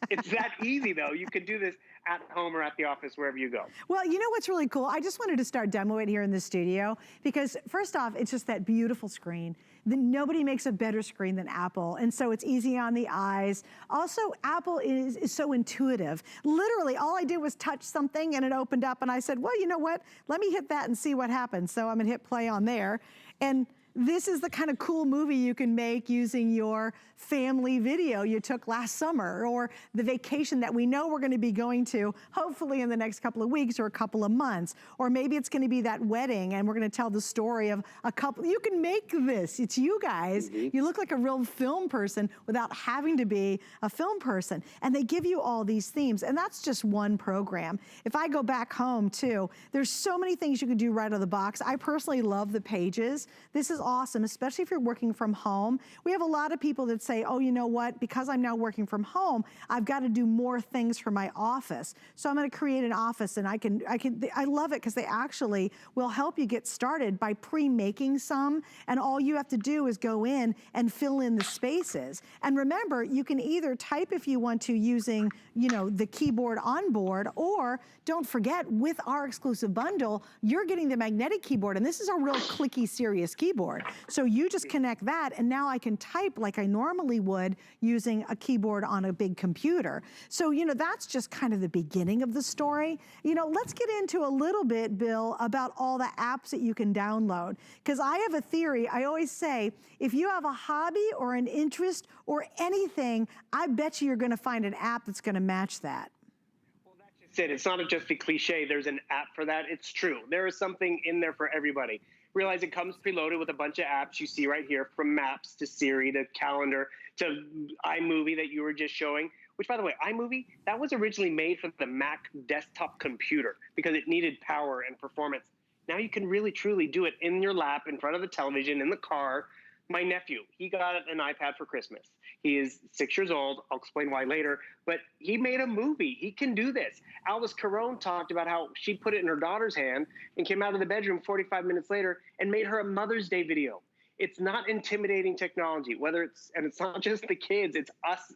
It's that easy, though. You can do this at home or at the office, wherever you go. Well, you know what's really cool? I just wanted to start demoing it here in the studio because, first off, it's just that beautiful screen. Nobody makes a better screen than Apple, and so it's easy on the eyes. Also, Apple is so intuitive. Literally, all I did was touch something, and it opened up, and I said, well, you know what? Let me hit that and see what happens. So I'm going to hit play on there. And this is the kind of cool movie you can make using your family video you took last summer, or the vacation that we know we're going to be going to, hopefully in the next couple of weeks or a couple of months. Or maybe it's going to be that wedding and we're going to tell the story of a couple. You can make this. It's you guys. Mm-hmm. You look like a real film person without having to be a film person. And they give you all these themes. And that's just one program. If I go back home too, there's so many things you can do right out of the box. I personally love the pages. This is awesome, especially if you're working from home. We have a lot of people that say, oh, you know what, because I'm now working from home, I've got to do more things for my office. So I'm going to create an office, and I love it because they actually will help you get started by pre-making some, and all you have to do is go in and fill in the spaces. And remember, you can either type if you want to using, the keyboard on board, or don't forget, with our exclusive bundle, you're getting the magnetic keyboard, and this is a real clicky, serious keyboard. So you just connect that, and now I can type like I normally would using a keyboard on a big computer. So, that's just kind of the beginning of the story. Let's get into a little bit, Bill, about all the apps that you can download. Because I have a theory. I always say, if you have a hobby or an interest or anything, I bet you're going to find an app that's going to match that. Well, that's just it. It's not just a cliche. There's an app for that. It's true. There is something in there for everybody. Realize it comes preloaded with a bunch of apps you see right here, from Maps to Siri to Calendar to iMovie that you were just showing, which, by the way, iMovie, that was originally made for the Mac desktop computer because it needed power and performance. Now you can really, truly do it in your lap, in front of the television, in the car. My nephew, he got an iPad for Christmas. He is 6 years old. I'll explain why later. But he made a movie. He can do this. Alvis Carone talked about how she put it in her daughter's hand and came out of the bedroom 45 minutes later and made her a Mother's Day video. It's not intimidating technology, and it's not just the kids. It's us,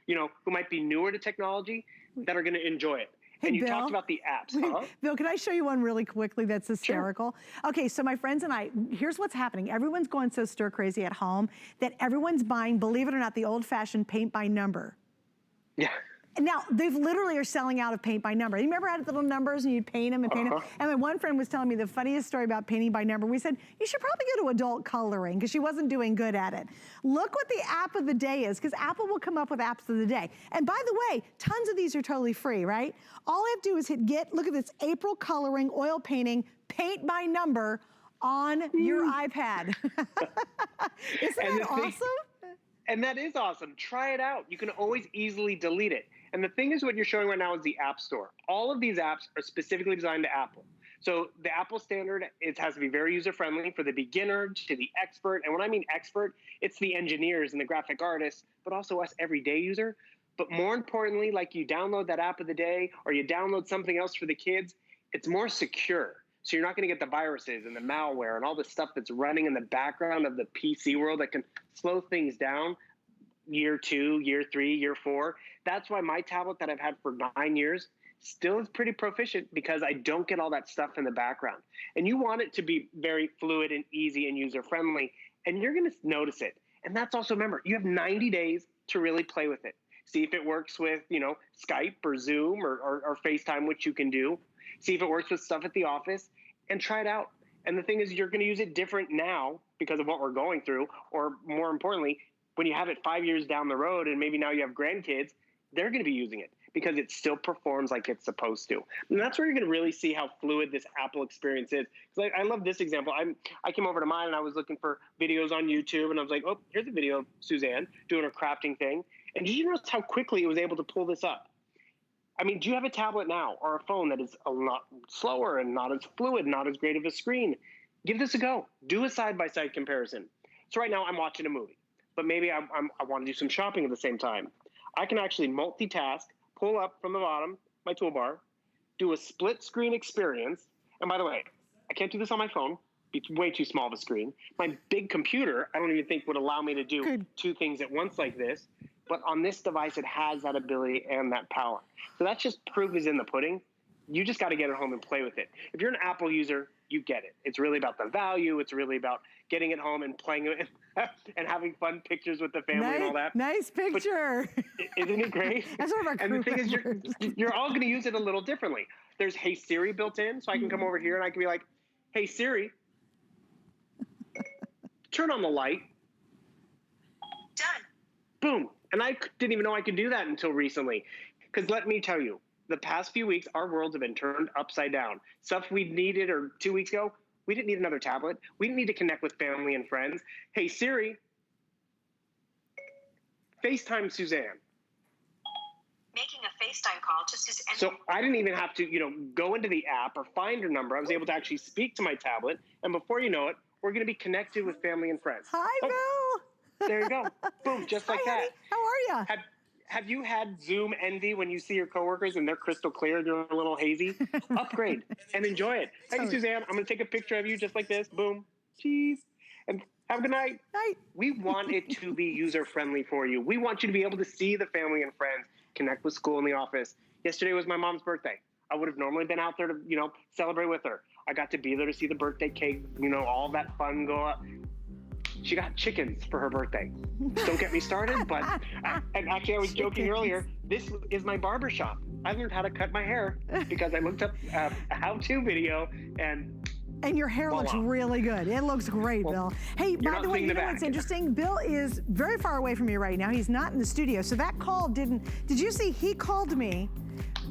who might be newer to technology that are going to enjoy it. Hey, and you Bill, talked about the apps. Huh? Bill, can I show you one really quickly that's hysterical? Sure. Okay, so my friends and I, here's what's happening. Everyone's going so stir crazy at home that everyone's buying, believe it or not, the old-fashioned paint by number. Yeah. Now, they literally are selling out of paint by number. You remember I had little numbers and you'd paint them and paint them? And my one friend was telling me the funniest story about painting by number. We said, you should probably go to adult coloring, because she wasn't doing good at it. Look what the app of the day is, because Apple will come up with apps of the day. And by the way, tons of these are totally free, right? All I have to do is hit get, look at this, April coloring, oil painting, paint by number on your iPad. Isn't that awesome? And that is awesome. Try it out. You can always easily delete it. And the thing is, what you're showing right now is the App Store. All of these apps are specifically designed to Apple. So the Apple standard, it has to be very user-friendly for the beginner to the expert. And when I mean expert, it's the engineers and the graphic artists, but also us everyday user. But more importantly, like you download that app of the day or you download something else for the kids, it's more secure. So you're not going to get the viruses and the malware and all the stuff that's running in the background of the PC world that can slow things down year 2, year 3, year 4. That's why my tablet that I've had for 9 years still is pretty proficient, because I don't get all that stuff in the background. And you want it to be very fluid and easy and user-friendly, and you're going to notice it. And that's also, remember, you have 90 days to really play with it. See if it works with, Skype or Zoom or FaceTime, which you can do. See if it works with stuff at the office, and try it out. And the thing is, you're going to use it different now because of what we're going through, or more importantly, when you have it 5 years down the road and maybe now you have grandkids, they're going to be using it. because it still performs like it's supposed to. And that's where you're going to really see how fluid this Apple experience is. Like, I love this example. I came over to mine and I was looking for videos on YouTube, and I was like, oh, here's a video of Suzanne doing her crafting thing. And did you notice how quickly it was able to pull this up? I mean, do you have a tablet now or a phone that is a lot slower and not as fluid, not as great of a screen? Give this a go. Do a side-by-side comparison. So right now I'm watching a movie, but maybe I want to do some shopping at the same time. I can actually multitask, pull up from the bottom, my toolbar, do a split screen experience. And by the way, I can't do this on my phone. It's way too small of a screen. My big computer, I don't even think would allow me to do two things at once like this. But on this device, it has that ability and that power. So that's just proof is in the pudding. You just got to get it home and play with it. If you're an Apple user, you get it. It's really about the value. It's really about getting it home and playing it and having fun pictures with the family and all that. Nice picture. But isn't it great? That's one of our and the thing is, you're all going to use it a little differently. There's Hey Siri built in, so I can come over here and I can be like, Hey Siri, turn on the light. Done. Boom. And I didn't even know I could do that until recently. Because let me tell you, the past few weeks, our worlds have been turned upside down. Stuff we needed, or 2 weeks ago, we didn't need another tablet. We didn't need to connect with family and friends. Hey, Siri, FaceTime Suzanne. Making a FaceTime call just as any. So I didn't even have to, go into the app or find her number. I was able to actually speak to my tablet. And before you know it, we're going to be connected with family and friends. Hi, Bill. There you go. Boom, just like that. Honey. How are you? Have you had Zoom envy when you see your coworkers and they're crystal clear and you're a little hazy? Upgrade and enjoy it. Hey, Suzanne, I'm going to take a picture of you just like this. Boom. Cheese. And have a good night. Night. We want it to be user-friendly for you. We want you to be able to see the family and friends, connect with school and the office. Yesterday was my mom's birthday. I would have normally been out there to, celebrate with her. I got to be there to see the birthday cake, all that fun go up. She got chickens for her birthday. Don't get me started, but and actually I was joking earlier, this is my barber shop. I learned how to cut my hair because I looked up a how-to video and your hair looks really good. It looks great, Bill. Hey, by the way, you know what's interesting? Bill is very far away from me right now. He's not in the studio. So that call did you see he called me?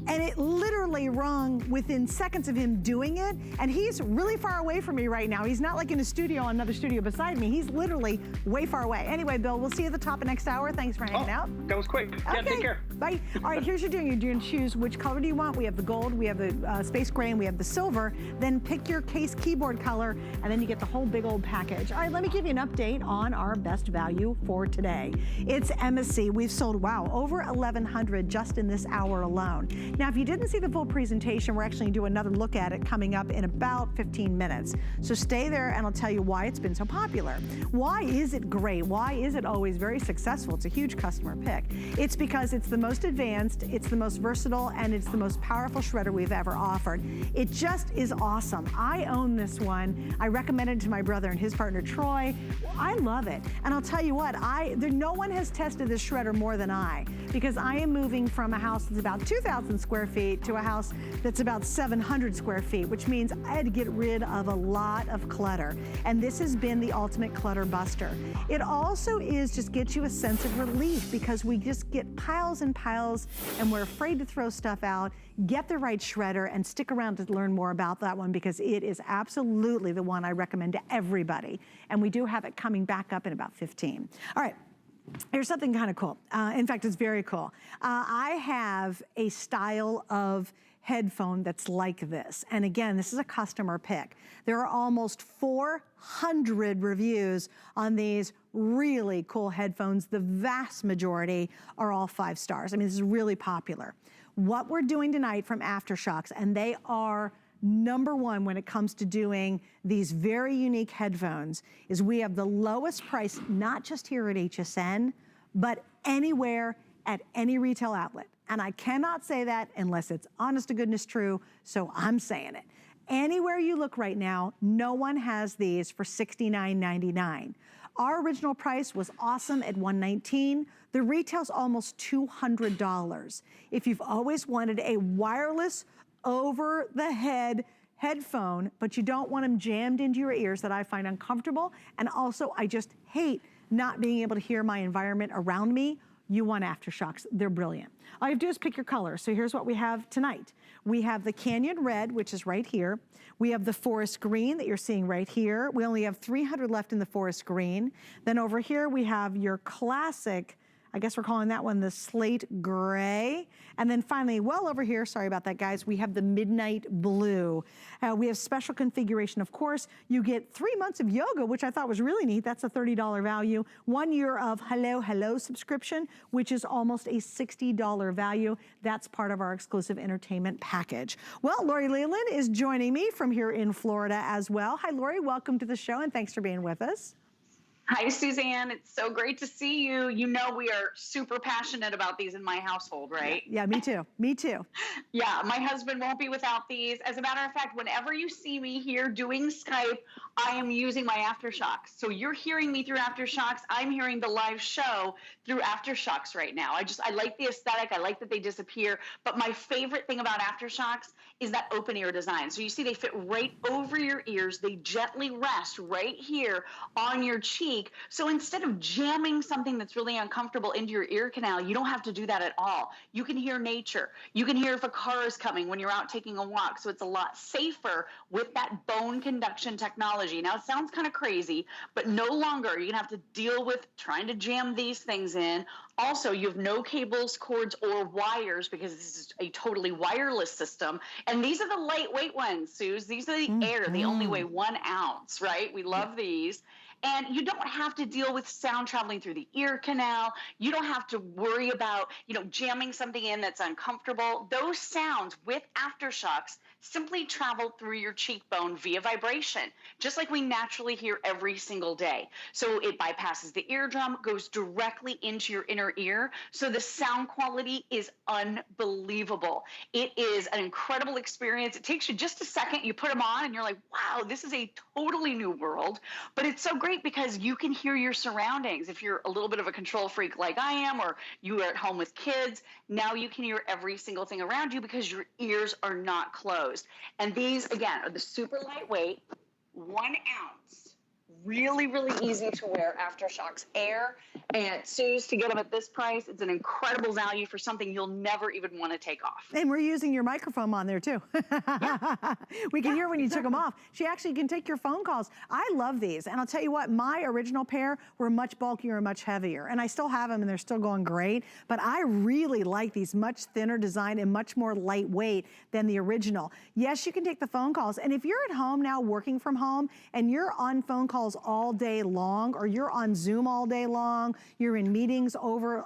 And it literally rung within seconds of him doing it. And he's really far away from me right now. He's not like in a studio, another studio beside me. He's literally way far away. Anyway, Bill, we'll see you at the top of next hour. Thanks for hanging out. That was quick. Okay. Yeah, take care. Bye. All right, here's what you're doing. You're doing choose which color do you want. We have the gold, we have the space gray, and we have the silver. Then pick your case keyboard color, and then you get the whole big old package. All right, let me give you an update on our best value for today. It's MSC. We've sold, over 1,100 just in this hour alone. Now, if you didn't see the full presentation, we're actually going to do another look at it coming up in about 15 minutes. So stay there and I'll tell you why it's been so popular. Why is it great? Why is it always very successful? It's a huge customer pick. It's because it's the most advanced, it's the most versatile, and it's the most powerful shredder we've ever offered. It just is awesome. I own this one. I recommended it to my brother and his partner, Troy. I love it. And I'll tell you what, no one has tested this shredder more than I, because I am moving from a house that's about 2,000 square feet to a house that's about 700 square feet, which means I had to get rid of a lot of clutter. And this has been the ultimate clutter buster. It also just gets you a sense of relief, because we just get piles and piles and we're afraid to throw stuff out. Get the right shredder and stick around to learn more about that one, because it is absolutely the one I recommend to everybody. And we do have it coming back up in about 15. All right. Here's something kind of cool. In fact, it's very cool. I have a style of headphone that's like this. And again, this is a customer pick. There are almost 400 reviews on these really cool headphones. The vast majority are all 5 stars. I mean, this is really popular. What we're doing tonight from Aftershokz, and they are #1 when it comes to doing these very unique headphones, is we have the lowest price, not just here at HSN, but anywhere at any retail outlet. And I cannot say that unless it's honest to goodness true, so I'm saying it. Anywhere you look right now, no one has these for $69.99. Our original price was awesome at $119. The retail's almost $200. If you've always wanted a wireless over-the-head headphone, but you don't want them jammed into your ears, that I find uncomfortable, and also I just hate not being able to hear my environment around me, you want AfterShokz. They're brilliant. All you have to do is pick your color. So here's what we have tonight. We have the Canyon Red, which is right here. We have the Forest Green that you're seeing right here. We only have 300 left in the Forest Green. Then over here we have your classic, I guess we're calling that one the Slate Gray. And then finally, well over here, sorry about that, guys, we have the Midnight Blue. We have special configuration, of course. You get 3 months of yoga, which I thought was really neat. That's a $30 value. 1 year of Hello Hello subscription, which is almost a $60 value. That's part of our exclusive entertainment package. Well, Lori Leland is joining me from here in Florida as well. Hi, Lori, welcome to the show, and thanks for being with us. Hi, Suzanne. It's so great to see you. You know we are super passionate about these in my household, right? Yeah, me too. Me too. Yeah, my husband won't be without these. As a matter of fact, whenever you see me here doing Skype, I am using my AfterShokz. So you're hearing me through AfterShokz. I'm hearing the live show through AfterShokz right now. I like the aesthetic. I like that they disappear. But my favorite thing about AfterShokz is that open ear design. So you see they fit right over your ears. They gently rest right here on your cheek. So instead of jamming something that's really uncomfortable into your ear canal, you don't have to do that at all. You can hear nature. You can hear if a car is coming when you're out taking a walk. So it's a lot safer with that bone conduction technology. Now it sounds kind of crazy, but no longer are you gonna have to deal with trying to jam these things in. Also, you have no cables, cords, or wires because this is a totally wireless system. And these are the lightweight ones, Suze. These are the Air. They only weigh 1 ounce, right? We love these. And you don't have to deal with sound traveling through the ear canal. You don't have to worry about, jamming something in that's uncomfortable. Those sounds with AfterShokz simply travel through your cheekbone via vibration, just like we naturally hear every single day. So it bypasses the eardrum, goes directly into your inner ear. So the sound quality is unbelievable. It is an incredible experience. It takes you just a second. You put them on and you're like, wow, this is a totally new world. But it's so great because you can hear your surroundings. If you're a little bit of a control freak like I am, or you are at home with kids, now you can hear every single thing around you because your ears are not closed. And these, again, are the super lightweight, 1 ounce, really, really easy to wear AfterShokz Air. And Suze, to get them at this price, it's an incredible value for something you'll never even want to take off. And we're using your microphone on there too. Yeah. We can hear when you took them off. She actually can take your phone calls. I love these. And I'll tell you what, my original pair were much bulkier and much heavier. And I still have them and they're still going great. But I really like these much thinner design and much more lightweight than the original. Yes, you can take the phone calls. And if you're at home now working from home and you're on phone calls all day long, or you're on Zoom all day long, you're in meetings over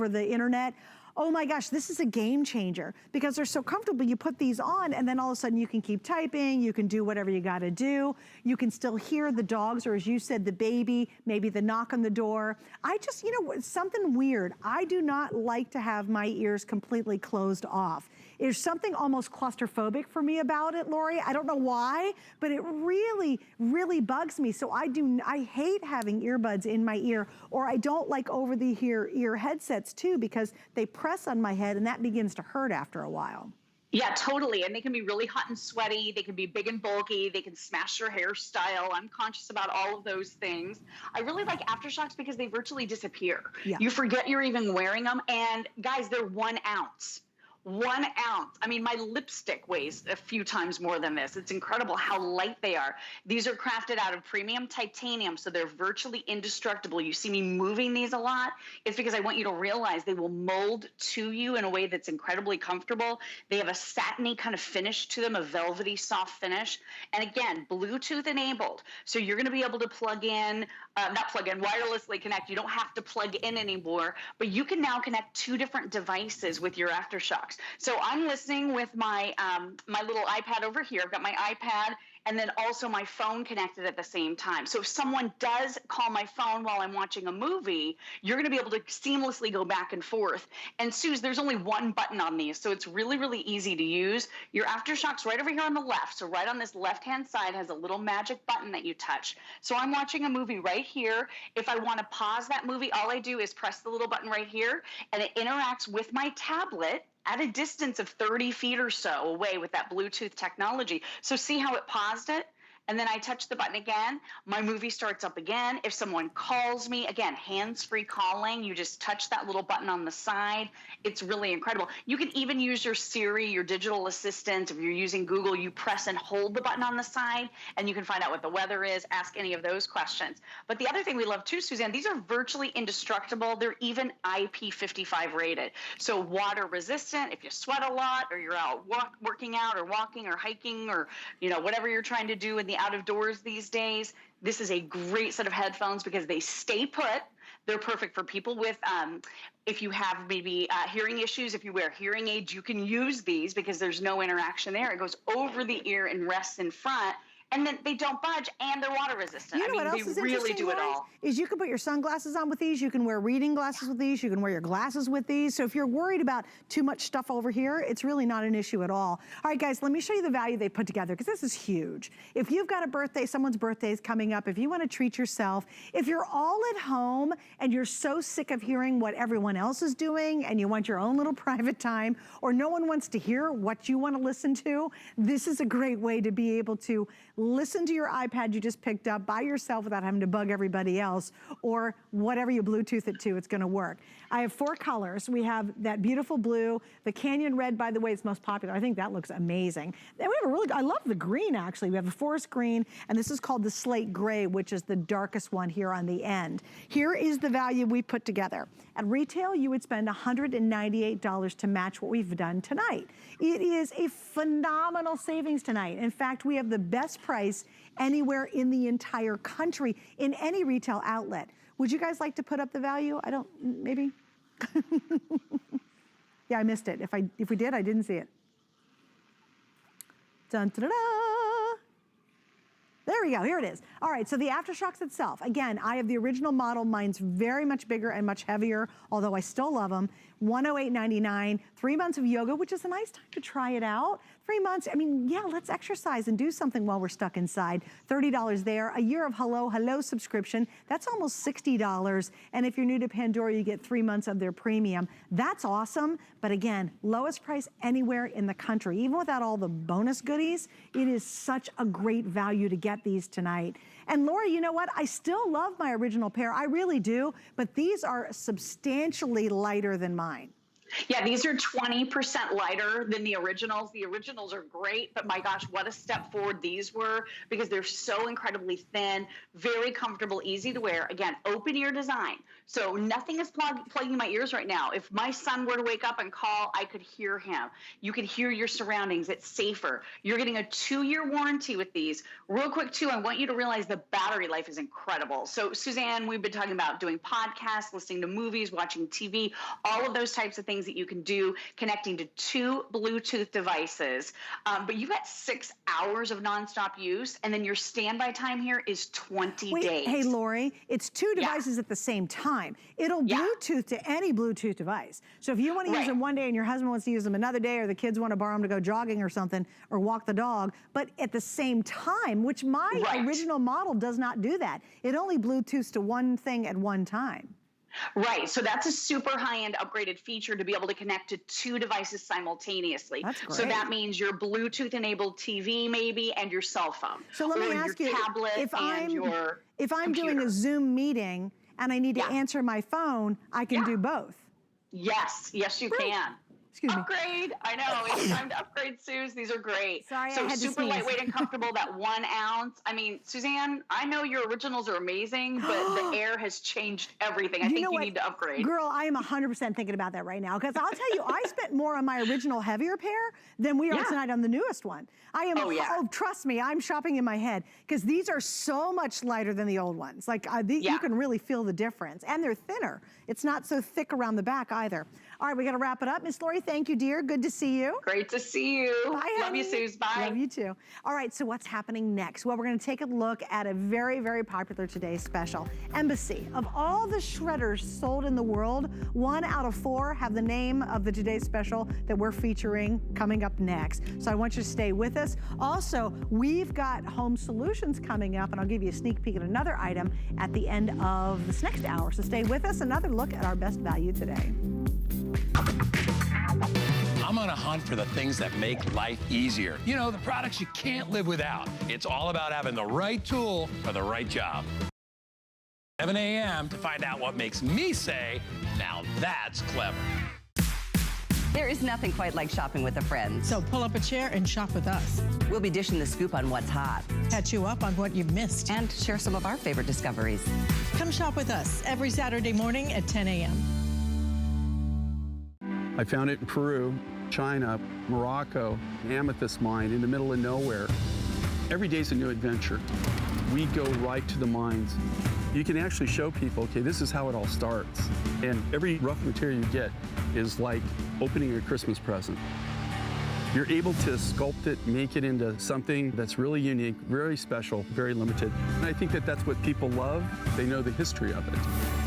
the internet, oh my gosh, this is a game changer because they're so comfortable. You put these on and then all of a sudden you can keep typing, you can do whatever you gotta do. You can still hear the dogs, or as you said, the baby, maybe the knock on the door. I just, something weird. I do not like to have my ears completely closed off. There's something almost claustrophobic for me about it, Lori. I don't know why, but it really, really bugs me. So I hate having earbuds in my ear, or I don't like over the ear headsets too, because they press on my head and that begins to hurt after a while. Yeah, totally. And they can be really hot and sweaty. They can be big and bulky. They can smash your hairstyle. I'm conscious about all of those things. I really like AfterShokz because they virtually disappear. Yeah. You forget you're even wearing them. And guys, they're 1 ounce. 1 ounce. I mean, my lipstick weighs a few times more than this. It's incredible how light they are. These are crafted out of premium titanium, so they're virtually indestructible. You see me moving these a lot. It's because I want you to realize they will mold to you in a way that's incredibly comfortable. They have a satiny kind of finish to them, a velvety soft finish. And again, Bluetooth enabled. So you're going to be able to wirelessly connect. You don't have to plug in anymore, but you can now connect 2 different devices with your AfterShokz. So I'm listening with my my little iPad over here. I've got my iPad and then also my phone connected at the same time. So if someone does call my phone while I'm watching a movie, you're going to be able to seamlessly go back and forth. And Suze, there's only 1 button on these, so it's really, really easy to use. Your AfterShokz right over here on the left. So right on this left-hand side has a little magic button that you touch. So I'm watching a movie right here. If I want to pause that movie, all I do is press the little button right here, and it interacts with my tablet at a distance of 30 feet or so away with that Bluetooth technology. So see how it paused it? and then I touch the button again, my movie starts up again. If someone calls me, again, hands-free calling, you just touch that little button on the side. It's really incredible. You can even use your Siri, your digital assistant. If you're using Google, you press and hold the button on the side, and you can find out what the weather is, ask any of those questions. But the other thing we love too, Suzanne, these are virtually indestructible. They're even IP55 rated. So water resistant. If you sweat a lot, or you're out working out or walking or hiking, or whatever you're trying to do in the out of doors these days, this is a great set of headphones because they stay put. They're perfect for people with, if you have maybe hearing issues, if you wear hearing aids, you can use these because there's no interaction there. It goes over the ear and rests in front. And then they don't budge, and they're water resistant. You know what else is really interesting, do it Lori? all. Is you can put your sunglasses on with these. You can wear reading glasses with these. You can wear your glasses with these. So if you're worried about too much stuff over here, it's really not an issue at all. All right, guys, let me show you the value they put together because this is huge. If you've got a birthday, someone's birthday is coming up, if you want to treat yourself, if you're all at home and you're so sick of hearing what everyone else is doing and you want your own little private time, or no one wants to hear what you want to listen to, this is a great way to be able to listen to your iPad you just picked up by yourself without having to bug everybody else, or whatever you Bluetooth it to, it's gonna work. I have 4 colors. We have that beautiful blue, the Canyon Red, by the way, it's most popular. I think that looks amazing. Then we have I love the green actually. We have the forest green, and this is called the slate gray, which is the darkest one here on the end. Here is the value we put together. At retail, you would spend $198 to match what we've done tonight. It is a phenomenal savings tonight. In fact, we have the best price anywhere in the entire country in any retail outlet. Would you guys like to put up the value? Maybe? Yeah, I missed it. If we did, I didn't see it. Dun, da, da, da. There we go, here it is. All right, so the AfterShokz itself. Again, I have the original model. Mine's very much bigger and much heavier, although I still love them. $108.99, 3 months of yoga, which is a nice time to try it out. 3 months, yeah, let's exercise and do something while we're stuck inside. $30 there. A year of Hello Hello subscription, that's almost $60. And if you're new to Pandora, you get 3 months of their premium. That's awesome, but again, lowest price anywhere in the country. Even without all the bonus goodies, it is such a great value to get these tonight. And Lori, you know what? I still love my original pair. I really do, but these are substantially lighter than mine. Yeah, these are 20% lighter than the originals. The originals are great, but my gosh, what a step forward these were because they're so incredibly thin, very comfortable, easy to wear. Again, open ear design. So nothing is plugging my ears right now. If my son were to wake up and call, I could hear him. You could hear your surroundings. It's safer. You're getting a 2-year warranty with these. Real quick, too, I want you to realize the battery life is incredible. So, Suzanne, we've been talking about doing podcasts, listening to movies, watching TV, all of those types of things that you can do, connecting to 2 Bluetooth devices. But you've got 6 hours of nonstop use, and then your standby time here is 20 days. Hey, Lori, it's 2 devices at the same time. It'll Bluetooth to any Bluetooth device. So if you want to use them one day and your husband wants to use them another day, or the kids want to borrow them to go jogging or something, or walk the dog, but at the same time, which my original model does not do that. It only Bluetooths to one thing at one time. Right, so that's a super high-end upgraded feature to be able to connect to 2 devices simultaneously. That's great. So that means your Bluetooth-enabled TV maybe and your cell phone. So let me ask you, if I'm doing a Zoom meeting and I need to answer my phone, I can do both. Yes, you can. Excuse me. Upgrade. I know. It's time to upgrade, Suze. These are great. Sorry, so I had to super sneeze. lightweight and comfortable, that 1 ounce. I mean, Suzanne, I know your originals are amazing, but the Air has changed everything. I think you need to upgrade. Girl, I am 100% thinking about that right now, because I'll tell you, I spent more on my original heavier pair than we are tonight on the newest one. I am, trust me, I'm shopping in my head, because these are so much lighter than the old ones. Like, you can really feel the difference, and they're thinner. It's not so thick around the back either. All right, we got to wrap it up. Miss Lori, thank you, dear. Good to see you. Great to see you. Bye, Love you, Suze. Bye. Love you too. All right, so what's happening next? Well, we're going to take a look at a very, very popular Today special. Embassy. Of all the shredders sold in the world, 1 out of 4 have the name of the Today special that we're featuring coming up next. So I want you to stay with us. Also, we've got home solutions coming up, and I'll give you a sneak peek at another item at the end of this next hour. So stay with us. Another look at our best value today. I'm on a on for the things that make life easier. You know, the products you can't live without. It's all about having the right tool for the right job. 7 a.m. to find out what makes me say, now that's clever. There is nothing quite like shopping with a friend. So pull up a chair and shop with us. We'll be dishing the scoop on what's hot Catch you up on what you've missed. and share some of our favorite discoveries. Come shop with us every Saturday morning at 10 a.m. I found it in Peru, China, Morocco, an amethyst mine in the middle of nowhere. Every day's a new adventure. We go right to the mines. You can actually show people, okay, this is how it all starts. And every rough material you get is like opening a Christmas present. You're able to sculpt it, make it into something that's really unique, very special, very limited. And I think that that's what people love. They know the history of it.